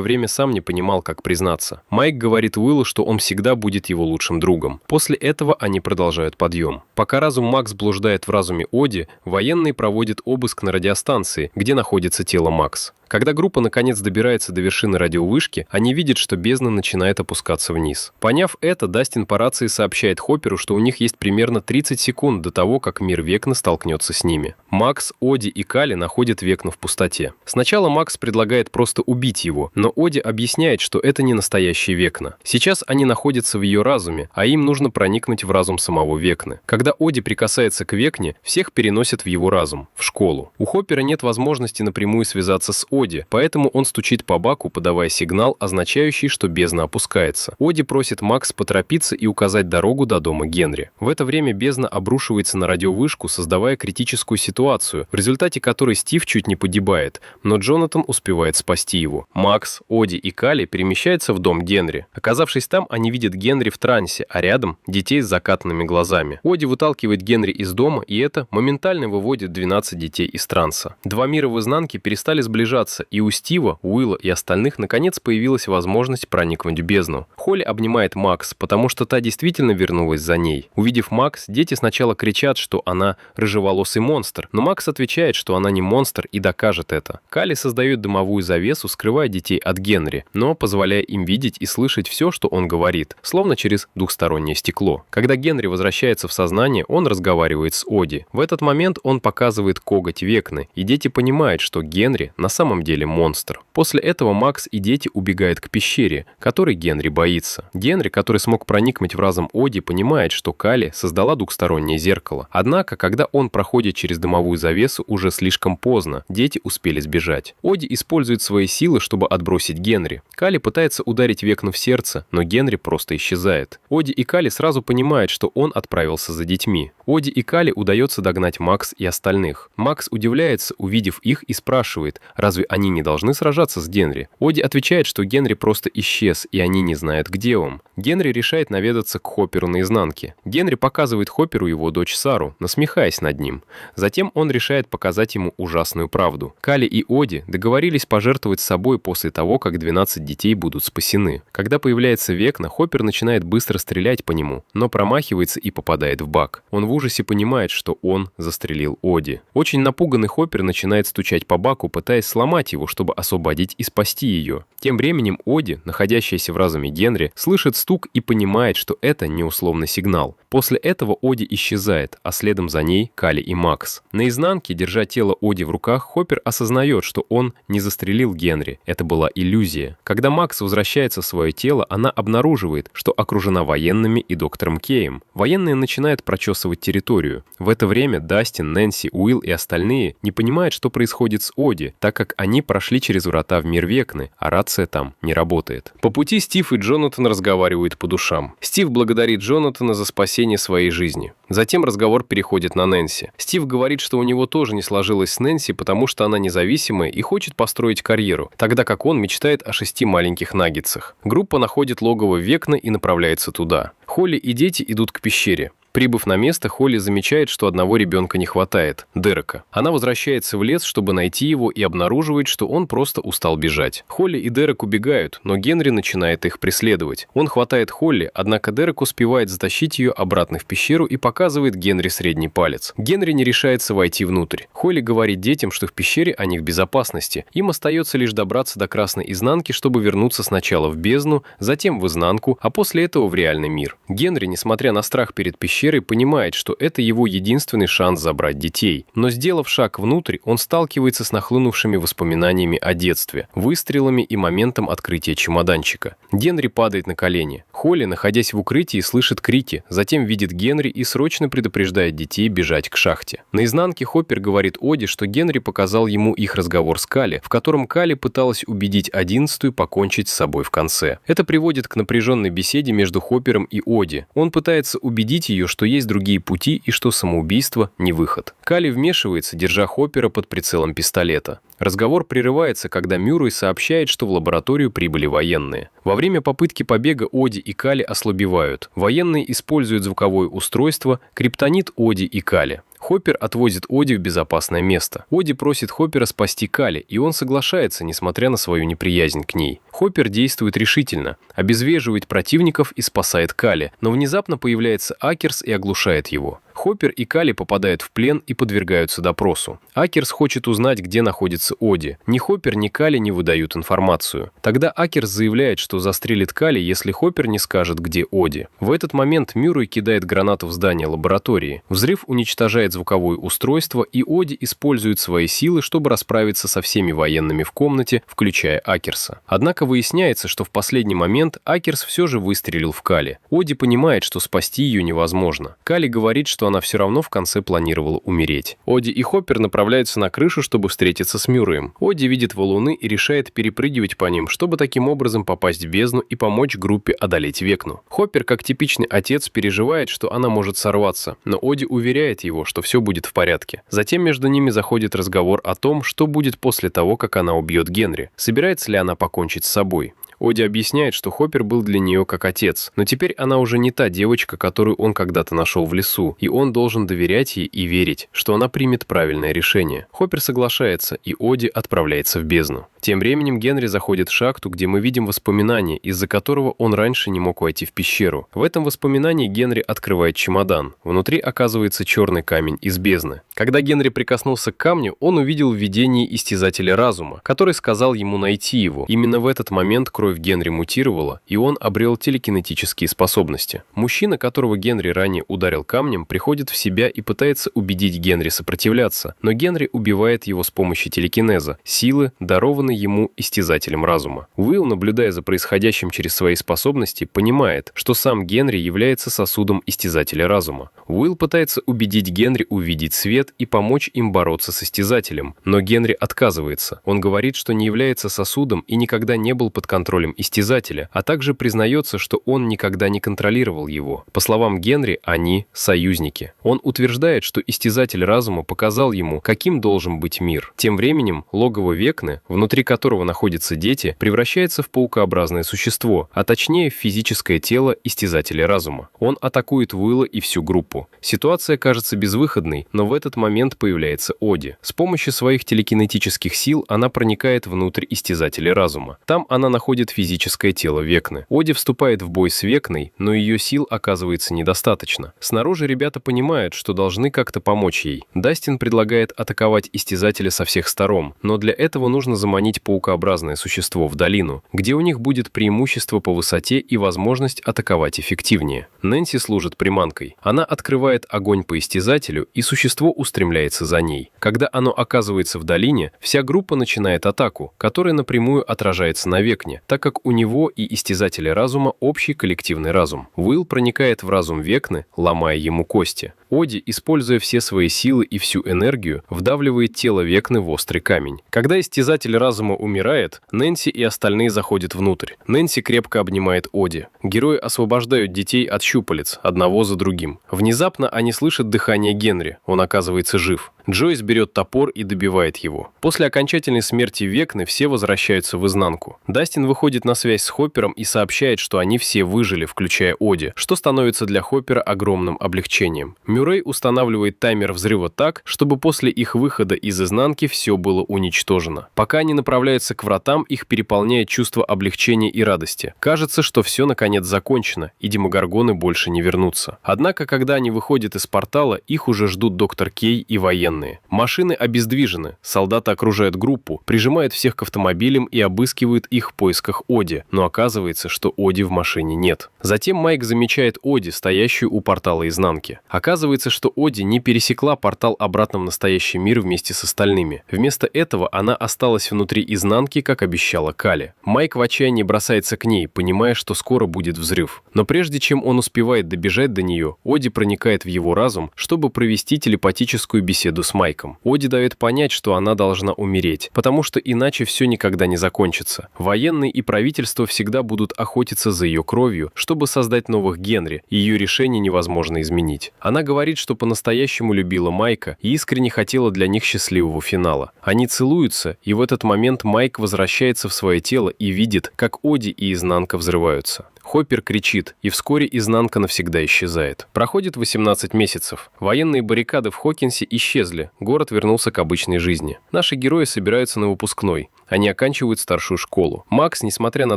время сам не понимал, как признаться. Майк говорит Уиллу, что он всегда будет его лучшим другом. После этого они продолжают подъем. Пока разум Макс блуждает в разуме Оди, военные проводят обыск на радиостанции, где находится тело Макс. Когда группа наконец добирается до вершины радиовышки, они видят, что бездна начинает опускаться вниз. Поняв это, Дастин по рации сообщает Хопперу, что у них есть примерно 30 секунд до того, как мир Векна столкнется с ними. Макс, Оди и Калли находят Векну в пустоте. Сначала Макс предлагает просто убить его, но Оди объясняет, что это не настоящий Векна. Сейчас они находятся в ее разуме, а им нужно проникнуть в разум самого Векны. Когда Оди прикасается к Векне, всех переносят в его разум, в школу. У Хоппера нет возможности напрямую связаться с Оди, поэтому он стучит по баку, подавая сигнал, означающий, что бездна опускается. Оди просит Макс поторопиться и указать дорогу до дома Генри. В это время бездна обрушивается на радиовышку, создавая критическую ситуацию, в результате которой Стив чуть не погибает, но Джонатан успевает спасти его. Макс, Оди и Калли перемещаются в дом Генри. Оказавшись там, они видят Генри в трансе, а рядом детей с закатанными глазами. Оди выталкивает Генри из дома, и это моментально выводит 12 детей из транса. Два мира в изнанке перестали сближаться, и у Стива, Уилла и остальных наконец появилась возможность проникнуть в бездну. Холли обнимает Макс, потому что та действительно вернулась за ней. Увидев Макс, дети сначала кричат, что она рыжеволосый монстр, но Макс отвечает, что она не монстр и докажет это. Калли создает дымовую завесу, скрывая детей от Генри, но позволяя им видеть и слышать все, что он говорит, словно через двухстороннее стекло. Когда Генри возвращается в сознание, он разговаривает с Оди. В этот момент он показывает коготь Векны, и дети понимают, что Генри на самом деле монстр. После этого Макс и дети убегают к пещере, которой Генри боится. Генри, который смог проникнуть в разум Оди, понимает, что Калли создала двухстороннее зеркало. Однако, когда он проходит через дымовую завесу, уже слишком поздно, дети успели сбежать. Оди использует свои силы, чтобы отбросить Генри. Калли пытается ударить Векну в сердце, но Генри просто исчезает. Оди и Калли сразу понимают, что он отправился за детьми. Оди и Калли удается догнать Макс и остальных. Макс удивляется, увидев их, и спрашивает, разве они не должны сражаться с Генри? Оди отвечает, что Генри просто исчез, и они не знают, где он. Генри решает наведаться к Хопперу наизнанке. Генри показывает Хопперу его дочь Сару, насмехаясь над ним. Затем он решает показать ему ужасную правду. Калли и Оди договорились пожертвовать собой после того, как 12 детей будут спасены. Когда появляется Векна, Хоппер начинает быстро стрелять по нему, но промахивается и попадает в бак. Он в ужасе понимает, что он застрелил Оди. Очень напуганный Хоппер начинает стучать по баку, пытаясь сломать его, чтобы освободить и спасти ее. Тем временем Оди, находящаяся в разуме Генри, слышит стук и понимает, что это не условный сигнал. После этого Оди исчезает, а следом за ней Калли и Макс. Наизнанке, держа тело Оди в руках, Хоппер осознает, что он не застрелил Генри. Это была иллюзия. Когда Макс возвращается в свое тело, она обнаруживает, что окружена военными и доктором Кеем. Военные начинают прочесывать территорию. В это время Дастин, Нэнси, Уилл и остальные не понимают, что происходит с Оди, так как они прошли через врата в мир Векны, а рация там не работает. По пути Стив и Джонатан разговаривают по душам. Стив благодарит Джонатана за спасение своей жизни. Затем разговор переходит на Нэнси. Стив говорит, что у него тоже не сложилось с Нэнси, потому что она независимая и хочет построить карьеру, тогда как он мечтает о 6 маленьких наггетсах. Группа находит логово Векны и направляется туда. Холли и дети идут к пещере. Прибыв на место, Холли замечает, что одного ребенка не хватает – Дерека. Она возвращается в лес, чтобы найти его, и обнаруживает, что он просто устал бежать. Холли и Дерек убегают, но Генри начинает их преследовать. Он хватает Холли, однако Дерек успевает затащить ее обратно в пещеру и показывает Генри средний палец. Генри не решается войти внутрь. Холли говорит детям, что в пещере они в безопасности. Им остается лишь добраться до красной изнанки, чтобы вернуться сначала в бездну, затем в изнанку, а после этого в реальный мир. Генри, несмотря на страх перед пещерой, понимает, что это его единственный шанс забрать детей. Но сделав шаг внутрь, он сталкивается с нахлынувшими воспоминаниями о детстве, выстрелами и моментом открытия чемоданчика. Генри падает на колени. Холли, находясь в укрытии, слышит крики, затем видит Генри и срочно предупреждает детей бежать к шахте. На изнанке Хоппер говорит Оди, что Генри показал ему их разговор с Калли, в котором Калли пыталась убедить 11-ю покончить с собой в конце. Это приводит к напряженной беседе между Хоппером и Оди. Он пытается убедить ее, что есть другие пути и что самоубийство не выход. Калли вмешивается, держа Хоппера под прицелом пистолета. Разговор прерывается, когда Мюррей сообщает, что в лабораторию прибыли военные. Во время попытки побега Оди и Калли ослабевают. Военные используют звуковое устройство, криптонит Оди и Калли. Хоппер отвозит Оди в безопасное место. Оди просит Хоппера спасти Калли, и он соглашается, несмотря на свою неприязнь к ней. Хоппер действует решительно, обезвреживает противников и спасает Калли, но внезапно появляется Акерс и оглушает его. Хоппер и Калли попадают в плен и подвергаются допросу. Акерс хочет узнать, где находится Оди. Ни Хоппер, ни Калли не выдают информацию. Тогда Акерс заявляет, что застрелит Калли, если Хоппер не скажет, где Оди. В этот момент Мюррей кидает гранату в здание лаборатории. Взрыв уничтожает звуковое устройство, и Оди использует свои силы, чтобы расправиться со всеми военными в комнате, включая Акерса. Однако выясняется, что в последний момент Акерс все же выстрелил в Калли. Оди понимает, что спасти ее невозможно. Калли говорит, что она все равно в конце планировала умереть. Оди и Хоппер направляются на крышу, чтобы встретиться с Мюрреем. Оди видит валуны и решает перепрыгивать по ним, чтобы таким образом попасть в бездну и помочь группе одолеть Векну. Хоппер, как типичный отец, переживает, что она может сорваться, но Оди уверяет его, что все будет в порядке. Затем между ними заходит разговор о том, что будет после того, как она убьет Генри. Собирается ли она покончить с собой? Оди объясняет, что Хоппер был для нее как отец, но теперь она уже не та девочка, которую он когда-то нашел в лесу, и он должен доверять ей и верить, что она примет правильное решение. Хоппер соглашается, и Оди отправляется в бездну. Тем временем Генри заходит в шахту, где мы видим воспоминание, из-за которого он раньше не мог войти в пещеру. В этом воспоминании Генри открывает чемодан. Внутри оказывается черный камень из бездны. Когда Генри прикоснулся к камню, он увидел в видении истязателя разума, который сказал ему найти его. Именно в этот момент кровь Генри мутировала, и он обрел телекинетические способности. Мужчина, которого Генри ранее ударил камнем, приходит в себя и пытается убедить Генри сопротивляться, но Генри убивает его с помощью телекинеза, силы, дарованной ему истязателем разума. Уилл, наблюдая за происходящим через свои способности, понимает, что сам Генри является сосудом истязателя разума. Уилл пытается убедить Генри увидеть свет и помочь им бороться с истязателем, но Генри отказывается. Он говорит, что не является сосудом и никогда не был под контролем истязателя, а также признается, что он никогда не контролировал его. По словам Генри, они союзники. Он утверждает, что истязатель разума показал ему, каким должен быть мир. Тем временем логово Векны, внутри которого находятся дети, превращается в паукообразное существо, а точнее в физическое тело истязателя разума. Он атакует Уилла и всю группу. Ситуация кажется безвыходной, но в этот момент появляется Оди. С помощью своих телекинетических сил она проникает внутрь истязателя разума. Там она находит физическое тело Векны. Оди вступает в бой с Векной, но ее сил оказывается недостаточно. Снаружи ребята понимают, что должны как-то помочь ей. Дастин предлагает атаковать истязателя со всех сторон, но для этого нужно заманить паукообразное существо в долину, где у них будет преимущество по высоте и возможность атаковать эффективнее. Нэнси служит приманкой. Она открывает огонь по истязателю, и существо устремляется за ней. Когда оно оказывается в долине, вся группа начинает атаку, которая напрямую отражается на Векне, так как у него и истязателя разума общий коллективный разум. Уилл проникает в разум Векны, ломая ему кости. Оди, используя все свои силы и всю энергию, вдавливает тело Векны в острый камень. Когда истязатель разума умирает, Нэнси и остальные заходят внутрь. Нэнси крепко обнимает Оди. Герои освобождают детей от щупалец, одного за другим. Внезапно они слышат дыхание Генри, он оказывается жив. Джойс берет топор и добивает его. После окончательной смерти Векны все возвращаются в изнанку. Дастин выходит на связь с Хоппером и сообщает, что они все выжили, включая Оди, что становится для Хоппера огромным облегчением. Мюррей устанавливает таймер взрыва так, чтобы после их выхода из изнанки все было уничтожено. Пока они направляются к вратам, их переполняет чувство облегчения и радости. Кажется, что все наконец закончено, и демогоргоны больше не вернутся. Однако, когда они выходят из портала, их уже ждут доктор Кей и военные. Машины обездвижены, солдаты окружают группу, прижимают всех к автомобилям и обыскивают их в поисках Оди, но оказывается, что Оди в машине нет. Затем Майк замечает Оди, стоящую у портала изнанки. Оказывается, что Оди не пересекла портал обратно в настоящий мир вместе с остальными. Вместо этого она осталась внутри изнанки, как обещала Кали. Майк в отчаянии бросается к ней, понимая, что скоро будет взрыв. Но прежде чем он успевает добежать до нее, Оди проникает в его разум, чтобы провести телепатическую беседу с Майком. Оди дает понять, что она должна умереть, потому что иначе все никогда не закончится. Военные и правительство всегда будут охотиться за ее кровью, чтобы создать новых Генри, и ее решение невозможно изменить. Она говорит, что по-настоящему любила Майка и искренне хотела для них счастливого финала. Они целуются, и в этот момент Майк возвращается в свое тело и видит, как Оди и изнанка взрываются. Хоппер кричит, и вскоре изнанка навсегда исчезает. Проходит 18 месяцев. Военные баррикады в Хокинсе исчезли, город вернулся к обычной жизни. Наши герои собираются на выпускной. Они оканчивают старшую школу. Макс, несмотря на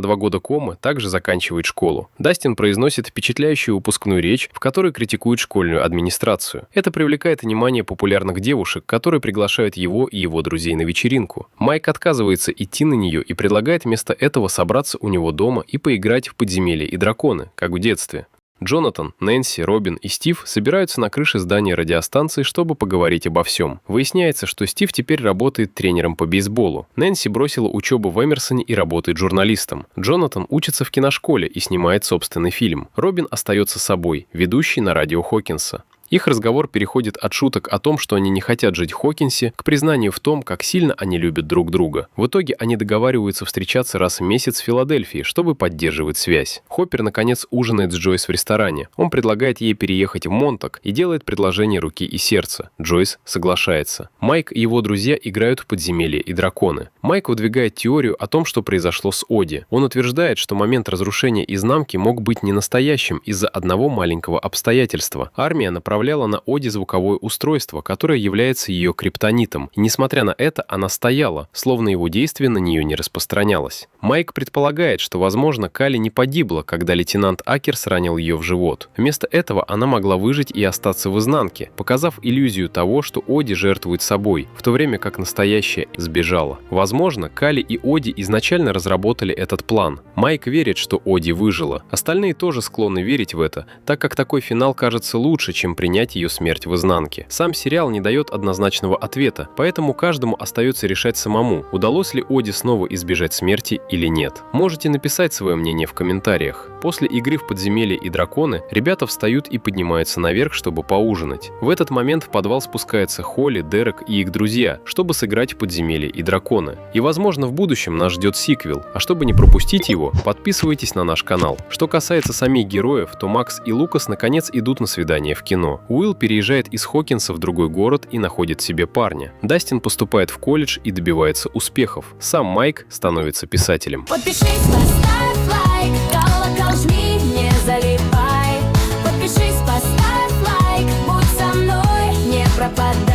2 года комы, также заканчивает школу. Дастин произносит впечатляющую выпускную речь, в которой критикует школьную администрацию. Это привлекает внимание популярных девушек, которые приглашают его и его друзей на вечеринку. Майк отказывается идти на нее и предлагает вместо этого собраться у него дома и поиграть в подземелья и драконы, как в детстве. Джонатан, Нэнси, Робин и Стив собираются на крыше здания радиостанции, чтобы поговорить обо всем. Выясняется, что Стив теперь работает тренером по бейсболу. Нэнси бросила учебу в Эмерсоне и работает журналистом. Джонатан учится в киношколе и снимает собственный фильм. Робин остается собой, ведущий на радио Хокинса. Их разговор переходит от шуток о том, что они не хотят жить в Хокинсе, к признанию в том, как сильно они любят друг друга. В итоге они договариваются встречаться раз в месяц в Филадельфии, чтобы поддерживать связь. Хоппер, наконец, ужинает с Джойс в ресторане. Он предлагает ей переехать в Монтак и делает предложение руки и сердца. Джойс соглашается. Майк и его друзья играют в подземелья и драконы. Майк выдвигает теорию о том, что произошло с Оди. Он утверждает, что момент разрушения изнанки мог быть не настоящим из-за одного маленького обстоятельства. Армия направляла на Оди звуковое устройство, которое является ее криптонитом, и несмотря на это, она стояла, словно его действие на нее не распространялось. Майк предполагает, что, возможно, Кали не погибла, когда лейтенант Акерс ранил ее в живот. Вместо этого она могла выжить и остаться в изнанке, показав иллюзию того, что Оди жертвует собой, в то время как настоящая сбежала. Возможно, Кали и Оди изначально разработали этот план. Майк верит, что Оди выжила. Остальные тоже склонны верить в это, так как такой финал кажется лучше, чем принять ее смерть в изнанке. Сам сериал не дает однозначного ответа, поэтому каждому остается решать самому, удалось ли Оди снова избежать смерти или нет. Можете написать свое мнение в комментариях. После игры в подземелье и драконы ребята встают и поднимаются наверх, чтобы поужинать. В этот момент в подвал спускаются Холли, Дерек и их друзья, чтобы сыграть в подземелье и драконы. И возможно в будущем нас ждет сиквел, а чтобы не пропустить его, подписывайтесь на наш канал. Что касается самих героев, то Макс и Лукас наконец идут на свидание в кино. Уилл переезжает из Хокинса в другой город и находит себе парня. Дастин поступает в колледж и добивается успехов. Сам Майк становится писателем. Подпишись, поставь лайк, колокол жми, не залипай. Подпишись, поставь лайк, будь со мной, не пропадай.